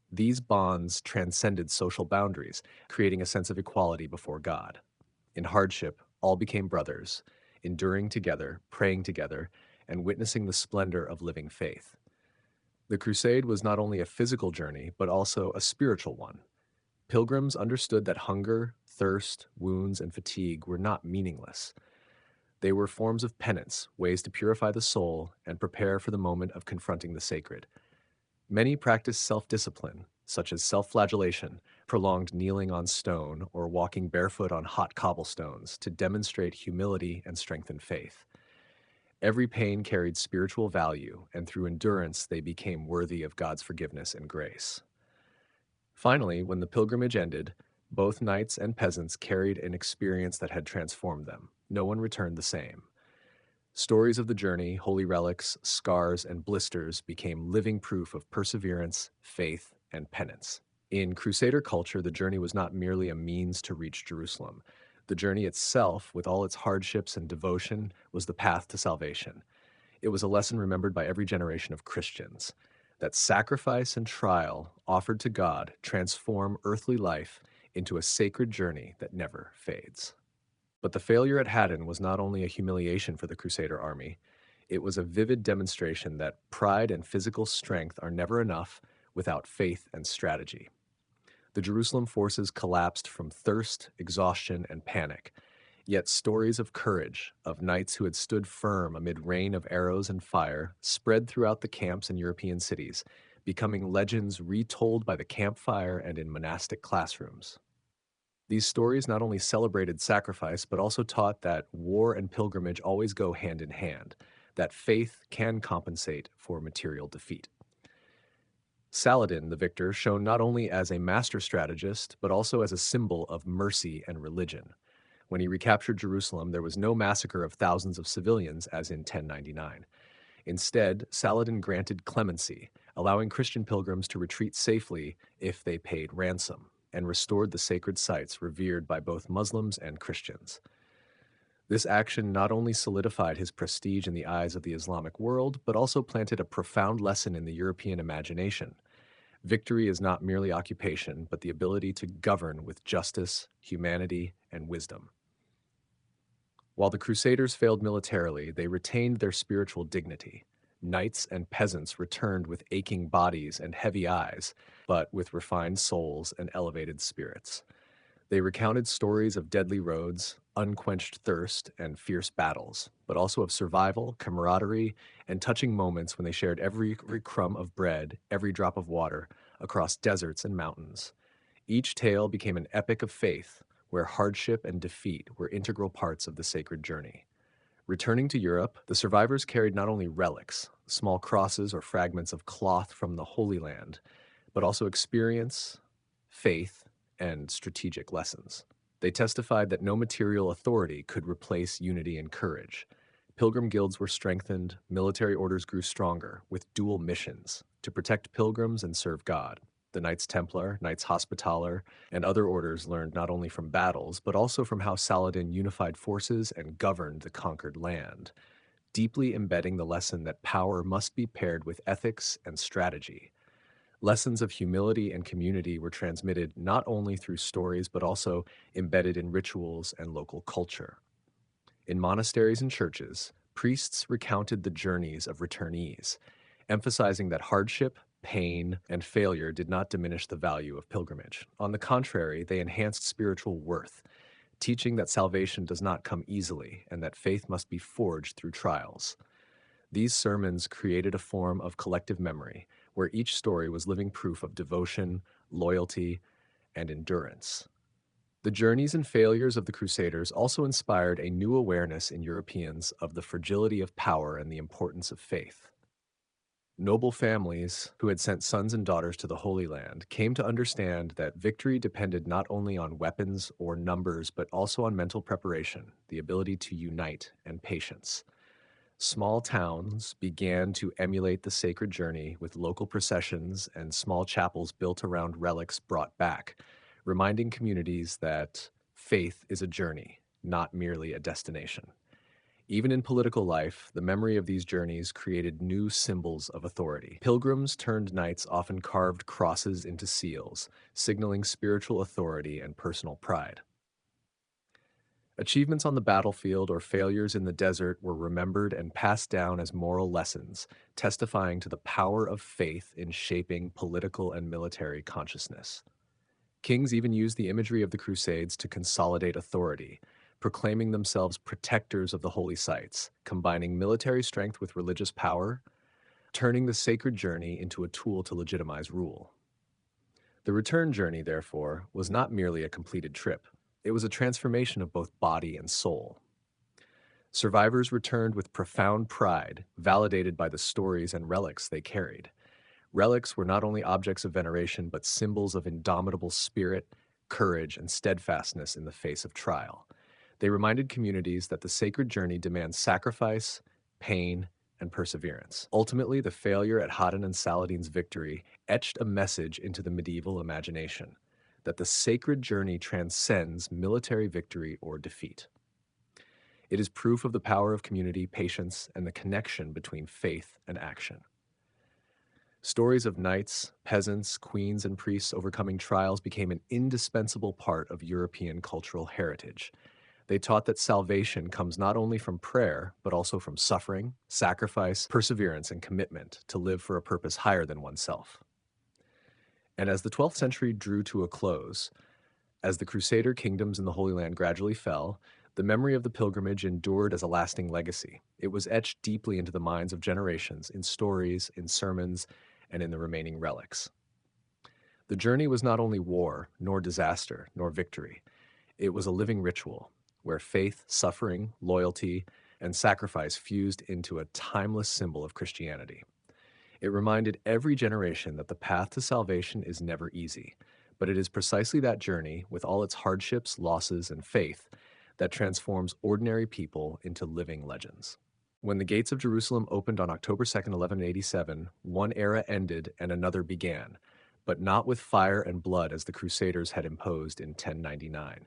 These bonds transcended social boundaries, creating a sense of equality before God. In hardship, all became brothers, enduring together, praying together, and witnessing the splendor of living faith. The crusade was not only a physical journey, but also a spiritual one. Pilgrims understood that hunger, thirst, wounds, and fatigue were not meaningless. They were forms of penance, ways to purify the soul and prepare for the moment of confronting the sacred. Many practiced self-discipline, such as self-flagellation, prolonged kneeling on stone, or walking barefoot on hot cobblestones to demonstrate humility and strengthen faith. Every pain carried spiritual value, and through endurance, they became worthy of God's forgiveness and grace. Finally, when the pilgrimage ended, both knights and peasants carried an experience that had transformed them. No one returned the same. Stories of the journey, holy relics, scars, and blisters became living proof of perseverance, faith, and penance. In Crusader culture, the journey was not merely a means to reach Jerusalem. The journey itself, with all its hardships and devotion, was the path to salvation. It was a lesson remembered by every generation of Christians that sacrifice and trial offered to God transform earthly life into a sacred journey that never fades. But the failure at Haddon was not only a humiliation for the Crusader army, it was a vivid demonstration that pride and physical strength are never enough without faith and strategy. The Jerusalem forces collapsed from thirst, exhaustion, and panic. Yet stories of courage, of knights who had stood firm amid rain of arrows and fire, spread throughout the camps in European cities, becoming legends retold by the campfire and in monastic classrooms. These stories not only celebrated sacrifice, but also taught that war and pilgrimage always go hand in hand, that faith can compensate for material defeat. Saladin, the victor, shone not only as a master strategist, but also as a symbol of mercy and religion. When he recaptured Jerusalem, there was no massacre of thousands of civilians as in 1099. Instead, Saladin granted clemency, allowing Christian pilgrims to retreat safely if they paid ransom, and restored the sacred sites revered by both Muslims and Christians. This action not only solidified his prestige in the eyes of the Islamic world, but also planted a profound lesson in the European imagination. Victory is not merely occupation, but the ability to govern with justice, humanity, and wisdom. While the Crusaders failed militarily, they retained their spiritual dignity. Knights and peasants returned with aching bodies and heavy eyes, but with refined souls and elevated spirits. They recounted stories of deadly roads, unquenched thirst, and fierce battles, but also of survival, camaraderie, and touching moments when they shared every crumb of bread, every drop of water, across deserts and mountains. Each tale became an epic of faith, where hardship and defeat were integral parts of the sacred journey. Returning to Europe, the survivors carried not only relics, small crosses or fragments of cloth from the Holy Land, but also experience, faith, and strategic lessons. They testified that no material authority could replace unity and courage. Pilgrim guilds were strengthened, military orders grew stronger, with dual missions to protect pilgrims and serve God. The Knights Templar, Knights Hospitaller, and other orders learned not only from battles, but also from how Saladin unified forces and governed the conquered land, deeply embedding the lesson that power must be paired with ethics and strategy. Lessons of humility and community were transmitted not only through stories, but also embedded in rituals and local culture. In monasteries and churches, priests recounted the journeys of returnees, emphasizing that hardship, pain, and failure did not diminish the value of pilgrimage. On the contrary, they enhanced spiritual worth, teaching that salvation does not come easily and that faith must be forged through trials. These sermons created a form of collective memory where each story was living proof of devotion, loyalty, and endurance. The journeys and failures of the Crusaders also inspired a new awareness in Europeans of the fragility of power and the importance of faith. Noble families who had sent sons and daughters to the Holy Land came to understand that victory depended not only on weapons or numbers, but also on mental preparation, the ability to unite, and patience. Small towns began to emulate the sacred journey with local processions and small chapels built around relics brought back, reminding communities that faith is a journey, not merely a destination. Even in political life, the memory of these journeys created new symbols of authority. Pilgrims turned knights often carved crosses into seals, signaling spiritual authority and personal pride. Achievements on the battlefield or failures in the desert were remembered and passed down as moral lessons, testifying to the power of faith in shaping political and military consciousness. Kings even used the imagery of the Crusades to consolidate authority, proclaiming themselves protectors of the holy sites, combining military strength with religious power, turning the sacred journey into a tool to legitimize rule. The return journey, therefore, was not merely a completed trip. It was a transformation of both body and soul. Survivors returned with profound pride, validated by the stories and relics they carried. Relics were not only objects of veneration, but symbols of indomitable spirit, courage, and steadfastness in the face of trial. They reminded communities that the sacred journey demands sacrifice, pain, and perseverance. Ultimately, the failure at Hadin and Saladin's victory etched a message into the medieval imagination that the sacred journey transcends military victory or defeat. It is proof of the power of community, patience, and the connection between faith and action. Stories of knights, peasants, queens, and priests overcoming trials became an indispensable part of European cultural heritage. They taught that salvation comes not only from prayer, but also from suffering, sacrifice, perseverance, and commitment to live for a purpose higher than oneself. And as the 12th century drew to a close, as the Crusader kingdoms in the Holy Land gradually fell, the memory of the pilgrimage endured as a lasting legacy. It was etched deeply into the minds of generations in stories, in sermons, and in the remaining relics. The journey was not only war, nor disaster, nor victory. It was a living ritual where faith, suffering, loyalty, and sacrifice fused into a timeless symbol of Christianity. It reminded every generation that the path to salvation is never easy, but it is precisely that journey, with all its hardships, losses, and faith, that transforms ordinary people into living legends. When the gates of Jerusalem opened on October 2nd, 1187, one era ended and another began, but not with fire and blood as the Crusaders had imposed in 1099.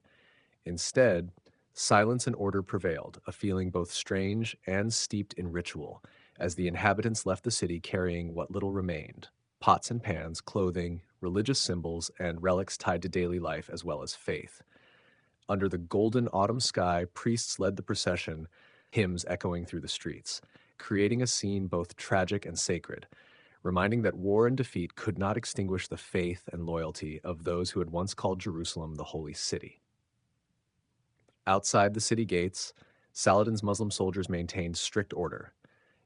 Instead, silence and order prevailed, a feeling both strange and steeped in ritual, as the inhabitants left the city carrying what little remained: pots and pans, clothing, religious symbols, and relics tied to daily life as well as faith. Under the golden autumn sky, priests led the procession, hymns echoing through the streets, creating a scene both tragic and sacred, reminding that war and defeat could not extinguish the faith and loyalty of those who had once called Jerusalem the Holy City. Outside the city gates, Saladin's Muslim soldiers maintained strict order,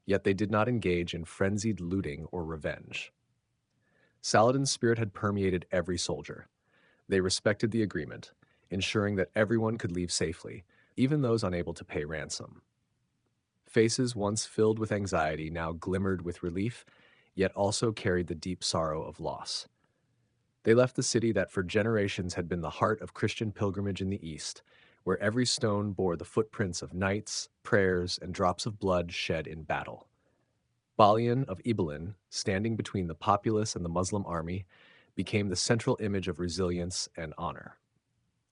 yet they did not engage in frenzied looting or revenge. Saladin's spirit had permeated every soldier. They respected the agreement, ensuring that everyone could leave safely, even those unable to pay ransom. Faces once filled with anxiety now glimmered with relief, yet also carried the deep sorrow of loss. They left the city that for generations had been the heart of Christian pilgrimage in the East, where every stone bore the footprints of knights, prayers, and drops of blood shed in battle. Balian of Ibelin, standing between the populace and the Muslim army, became the central image of resilience and honor.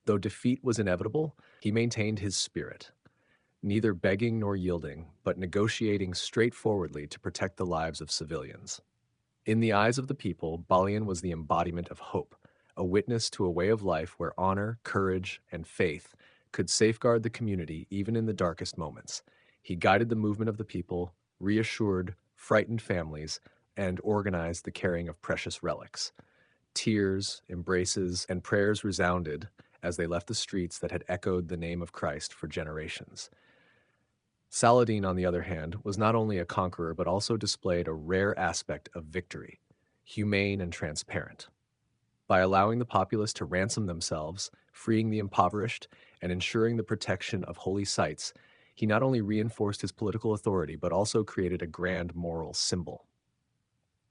Though defeat was inevitable, he maintained his spirit, neither begging nor yielding, but negotiating straightforwardly to protect the lives of civilians. In the eyes of the people, Balian was the embodiment of hope, a witness to a way of life where honor, courage, and faith could safeguard the community even in the darkest moments. He guided the movement of the people, reassured frightened families, and organized the carrying of precious relics. Tears, embraces, and prayers resounded as they left the streets that had echoed the name of Christ for generations. Saladin, on the other hand, was not only a conqueror but also displayed a rare aspect of victory, humane and transparent. By allowing the populace to ransom themselves, freeing the impoverished, and ensuring the protection of holy sites, he not only reinforced his political authority but also created a grand moral symbol.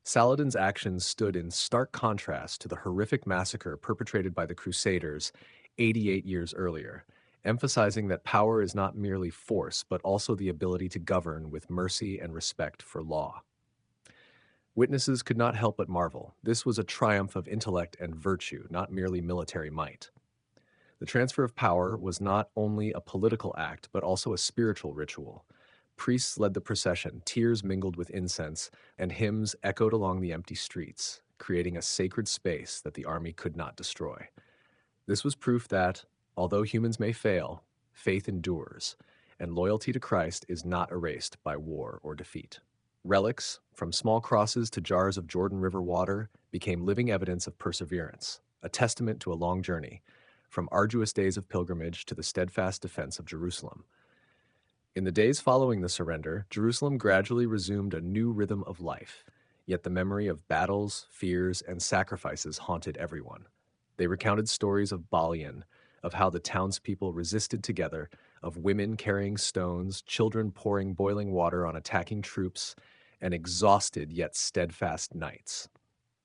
Saladin's actions stood in stark contrast to the horrific massacre perpetrated by the Crusaders 88 years earlier, emphasizing that power is not merely force but also the ability to govern with mercy and respect for law. Witnesses could not help but marvel. This was a triumph of intellect and virtue, not merely military might. The transfer of power was not only a political act, but also a spiritual ritual. Priests led the procession, tears mingled with incense, and hymns echoed along the empty streets, creating a sacred space that the army could not destroy. This was proof that, although humans may fail, faith endures, and loyalty to Christ is not erased by war or defeat. Relics, from small crosses to jars of Jordan River water, became living evidence of perseverance, a testament to a long journey, from arduous days of pilgrimage to the steadfast defense of Jerusalem. In the days following the surrender, Jerusalem gradually resumed a new rhythm of life, yet the memory of battles, fears, and sacrifices haunted everyone. They recounted stories of Balian, of how the townspeople resisted together, of women carrying stones, children pouring boiling water on attacking troops, and exhausted yet steadfast knights.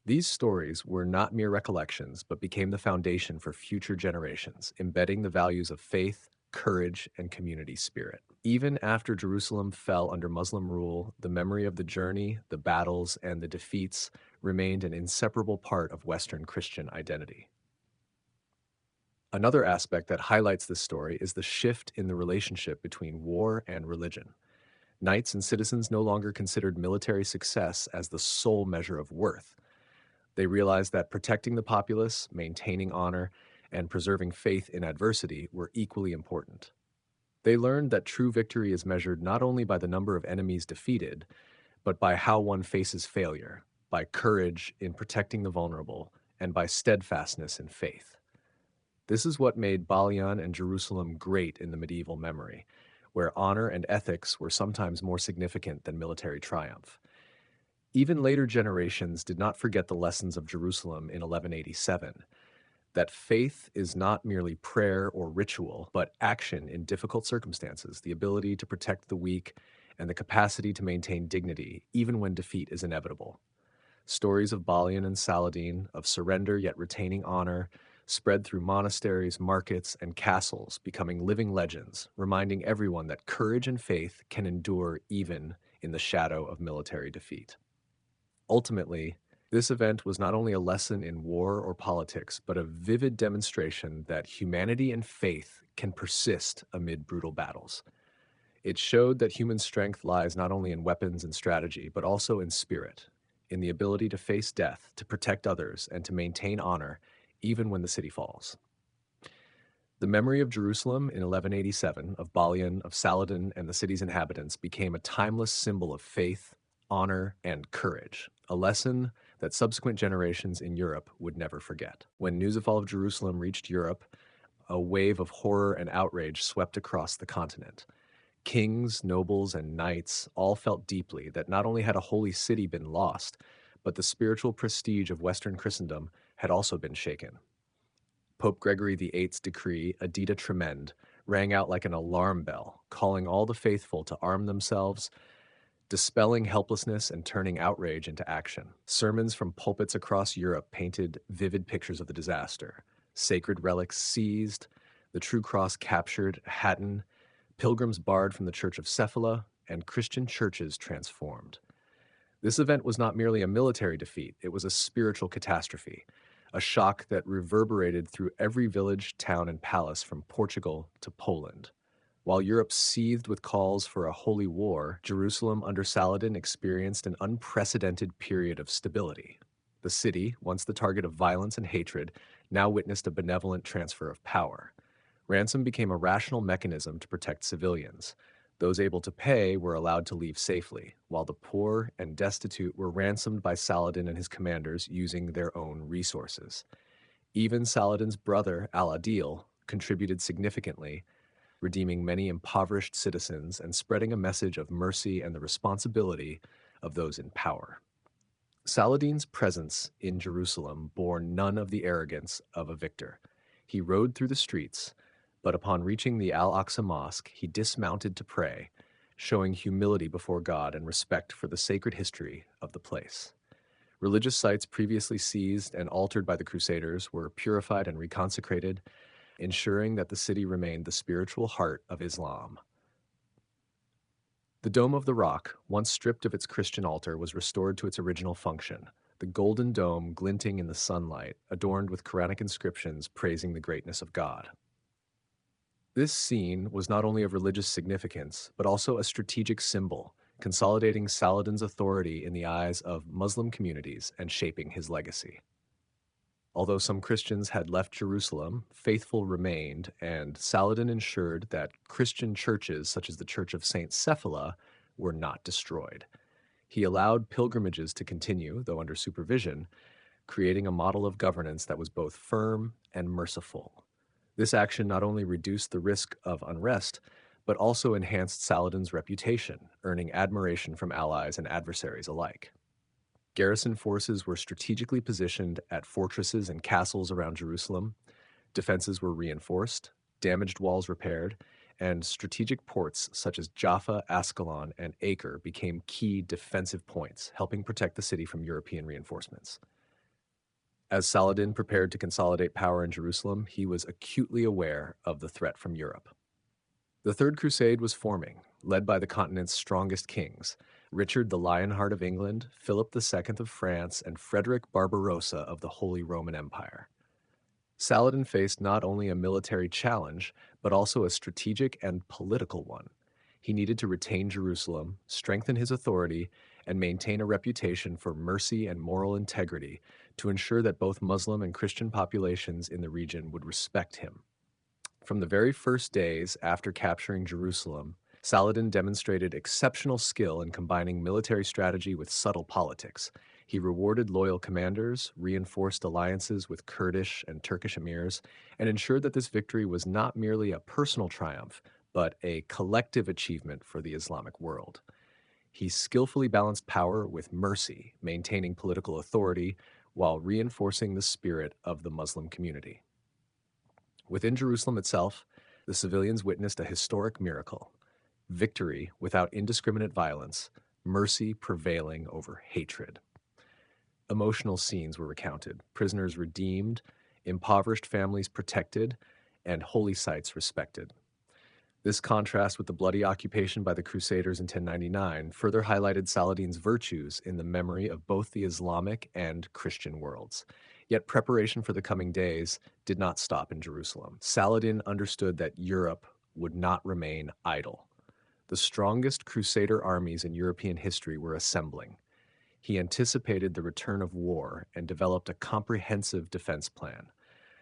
These stories were not mere recollections, but became the foundation for future generations, embedding the values of faith, courage, and community spirit. Even after Jerusalem fell under Muslim rule, the memory of the journey, the battles, and the defeats remained an inseparable part of Western Christian identity. Another aspect that highlights this story is the shift in the relationship between war and religion. Knights and citizens no longer considered military success as the sole measure of worth. They realized that protecting the populace, maintaining honor, and preserving faith in adversity were equally important. They learned that true victory is measured not only by the number of enemies defeated, but by how one faces failure, by courage in protecting the vulnerable, and by steadfastness in faith. This is what made Balian and Jerusalem great in the medieval memory, where honor and ethics were sometimes more significant than military triumph. Even later generations did not forget the lessons of Jerusalem in 1187, that faith is not merely prayer or ritual, but action in difficult circumstances, the ability to protect the weak, and the capacity to maintain dignity, even when defeat is inevitable. Stories of Balian and Saladin, of surrender yet retaining honor, spread through monasteries, markets, and castles, becoming living legends, reminding everyone that courage and faith can endure even in the shadow of military defeat. Ultimately, this event was not only a lesson in war or politics, but a vivid demonstration that humanity and faith can persist amid brutal battles. It showed that human strength lies not only in weapons and strategy, but also in spirit, in the ability to face death, to protect others, and to maintain honor, even when the city falls. The memory of Jerusalem in 1187, of Balian, of Saladin, and the city's inhabitants became a timeless symbol of faith, honor, and courage, a lesson that subsequent generations in Europe would never forget. When news of fall of Jerusalem reached Europe, a wave of horror and outrage swept across the continent. Kings, nobles, and knights all felt deeply that not only had a holy city been lost, but the spiritual prestige of Western Christendom had also been shaken. Pope Gregory VIII's decree, Edita Tremend, rang out like an alarm bell, calling all the faithful to arm themselves, dispelling helplessness and turning outrage into action. Sermons from pulpits across Europe painted vivid pictures of the disaster. Sacred relics seized, the true cross captured, Hatton, pilgrims barred from the Church of Cephala, and Christian churches transformed. This event was not merely a military defeat, it was a spiritual catastrophe, a shock that reverberated through every village, town, and palace from Portugal to Poland. While Europe seethed with calls for a holy war, Jerusalem under Saladin experienced an unprecedented period of stability. The city, once the target of violence and hatred, now witnessed a benevolent transfer of power. Ransom became a rational mechanism to protect civilians. Those able to pay were allowed to leave safely, while the poor and destitute were ransomed by Saladin and his commanders using their own resources. Even Saladin's brother, Al-Adil, contributed significantly, redeeming many impoverished citizens and spreading a message of mercy and the responsibility of those in power. Saladin's presence in Jerusalem bore none of the arrogance of a victor. He rode through the streets, but upon reaching the Al-Aqsa Mosque, he dismounted to pray, showing humility before God and respect for the sacred history of the place. Religious sites previously seized and altered by the Crusaders were purified and reconsecrated, ensuring that the city remained the spiritual heart of Islam. The Dome of the Rock, once stripped of its Christian altar, was restored to its original function, the golden dome glinting in the sunlight, adorned with Quranic inscriptions praising the greatness of God. This scene was not only of religious significance, but also a strategic symbol, consolidating Saladin's authority in the eyes of Muslim communities and shaping his legacy. Although some Christians had left Jerusalem, faithful remained, and Saladin ensured that Christian churches, such as the Church of St. Cephala, were not destroyed. He allowed pilgrimages to continue, though under supervision, creating a model of governance that was both firm and merciful. This action not only reduced the risk of unrest, but also enhanced Saladin's reputation, earning admiration from allies and adversaries alike. Garrison forces were strategically positioned at fortresses and castles around Jerusalem, Defenses were reinforced, damaged walls repaired, and strategic ports such as Jaffa, Ascalon, and Acre became key defensive points, helping protect the city from European reinforcements. As Saladin prepared to consolidate power in Jerusalem, he was acutely aware of the threat from Europe. The Third Crusade was forming, led by the continent's strongest kings, Richard the Lionheart of England, Philip II of France, and Frederick Barbarossa of the Holy Roman Empire. Saladin faced not only a military challenge, but also a strategic and political one. He needed to retain Jerusalem, strengthen his authority, and maintain a reputation for mercy and moral integrity to ensure that both Muslim and Christian populations in the region would respect him. From the very first days after capturing Jerusalem, Saladin demonstrated exceptional skill in combining military strategy with subtle politics. He rewarded loyal commanders, reinforced alliances with Kurdish and Turkish emirs, and ensured that this victory was not merely a personal triumph, but a collective achievement for the Islamic world. He skillfully balanced power with mercy, maintaining political authority while reinforcing the spirit of the Muslim community. Within Jerusalem itself, the civilians witnessed a historic miracle: victory without indiscriminate violence, mercy prevailing over hatred. Emotional scenes were recounted, prisoners redeemed, impoverished families protected, and holy sites respected. This contrast with the bloody occupation by the Crusaders in 1099 further highlighted Saladin's virtues in the memory of both the Islamic and Christian worlds. Yet preparation for the coming days did not stop in Jerusalem. Saladin understood that Europe would not remain idle. The strongest Crusader armies in European history were assembling. He anticipated the return of war and developed a comprehensive defense plan.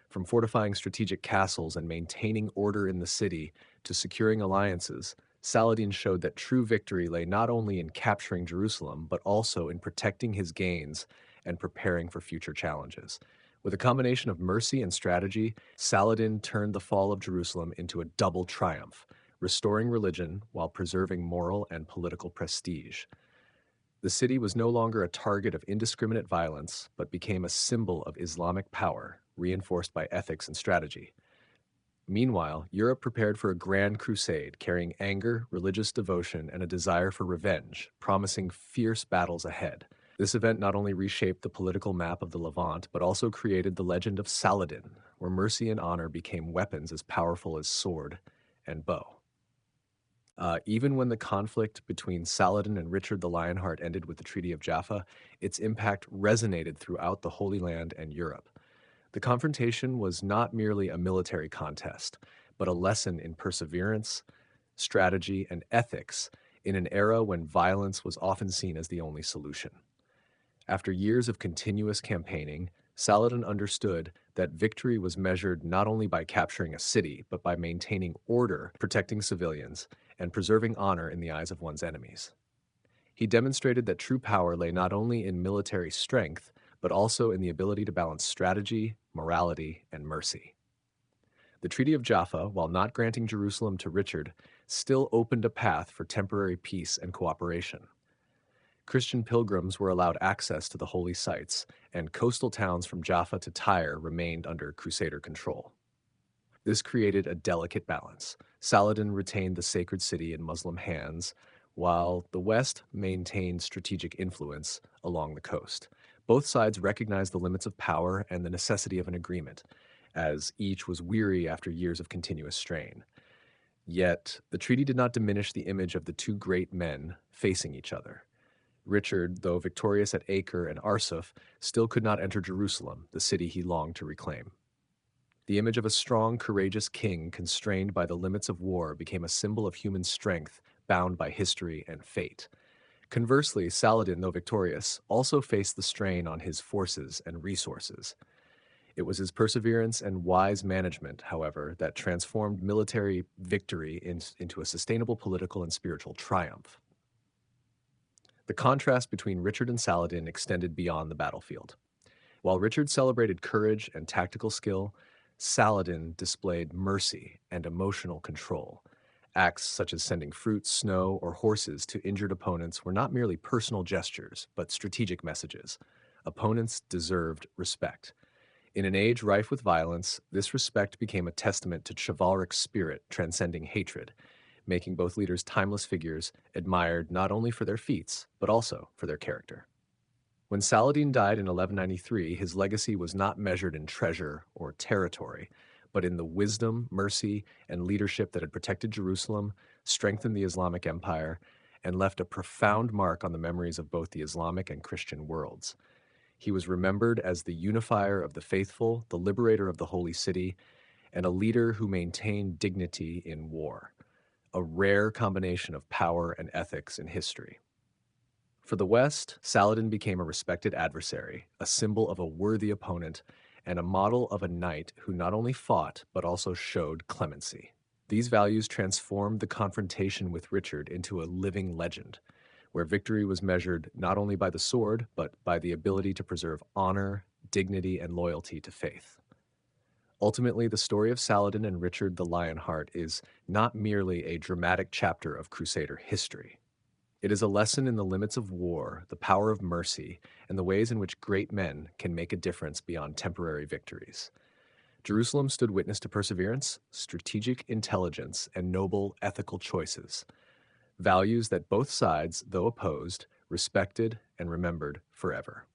From fortifying strategic castles and maintaining order in the city to securing alliances, Saladin showed that true victory lay not only in capturing Jerusalem, but also in protecting his gains and preparing for future challenges. With a combination of mercy and strategy, Saladin turned the fall of Jerusalem into a double triumph, restoring religion while preserving moral and political prestige. The city was no longer a target of indiscriminate violence, but became a symbol of Islamic power, reinforced by ethics and strategy. Meanwhile, Europe prepared for a grand crusade, carrying anger, religious devotion, and a desire for revenge, promising fierce battles ahead. This event not only reshaped the political map of the Levant, but also created the legend of Saladin, where mercy and honor became weapons as powerful as sword and bow. Even when the conflict between Saladin and Richard the Lionheart ended with the Treaty of Jaffa, its impact resonated throughout the Holy Land and Europe. The confrontation was not merely a military contest, but a lesson in perseverance, strategy, and ethics in an era when violence was often seen as the only solution. After years of continuous campaigning, Saladin understood that victory was measured not only by capturing a city, but by maintaining order, protecting civilians, and preserving honor in the eyes of one's enemies. He demonstrated that true power lay not only in military strength, but also in the ability to balance strategy, morality, and mercy. The Treaty of Jaffa, while not granting Jerusalem to Richard, still opened a path for temporary peace and cooperation. Christian pilgrims were allowed access to the holy sites, and coastal towns from Jaffa to Tyre remained under Crusader control. This created a delicate balance. Saladin retained the sacred city in Muslim hands, while the West maintained strategic influence along the coast. Both sides recognized the limits of power and the necessity of an agreement, as each was weary after years of continuous strain. Yet, the treaty did not diminish the image of the two great men facing each other. Richard, though victorious at Acre and Arsuf, still could not enter Jerusalem, the city he longed to reclaim. The image of a strong, courageous king constrained by the limits of war became a symbol of human strength, bound by history and fate. Conversely, Saladin, though victorious, also faced the strain on his forces and resources. It was his perseverance and wise management, however, that transformed military victory into a sustainable political and spiritual triumph. The contrast between Richard and Saladin extended beyond the battlefield. While Richard celebrated courage and tactical skill, Saladin displayed mercy and emotional control. Acts such as sending fruit, snow, or horses to injured opponents were not merely personal gestures, but strategic messages. Opponents deserved respect. In an age rife with violence, this respect became a testament to chivalric spirit transcending hatred, making both leaders timeless figures admired not only for their feats, but also for their character. When Saladin died in 1193, his legacy was not measured in treasure or territory, but in the wisdom, mercy, and leadership that had protected Jerusalem, strengthened the Islamic Empire, and left a profound mark on the memories of both the Islamic and Christian worlds. He was remembered as the unifier of the faithful, the liberator of the Holy City, and a leader who maintained dignity in war, a rare combination of power and ethics in history. For the West, Saladin became a respected adversary, a symbol of a worthy opponent, and a model of a knight who not only fought, but also showed clemency. These values transformed the confrontation with Richard into a living legend, where victory was measured not only by the sword, but by the ability to preserve honor, dignity, and loyalty to faith. Ultimately, the story of Saladin and Richard the Lionheart is not merely a dramatic chapter of Crusader history. It is a lesson in the limits of war, the power of mercy, and the ways in which great men can make a difference beyond temporary victories. Jerusalem stood witness to perseverance, strategic intelligence, and noble ethical choices, values that both sides, though opposed, respected and remembered forever.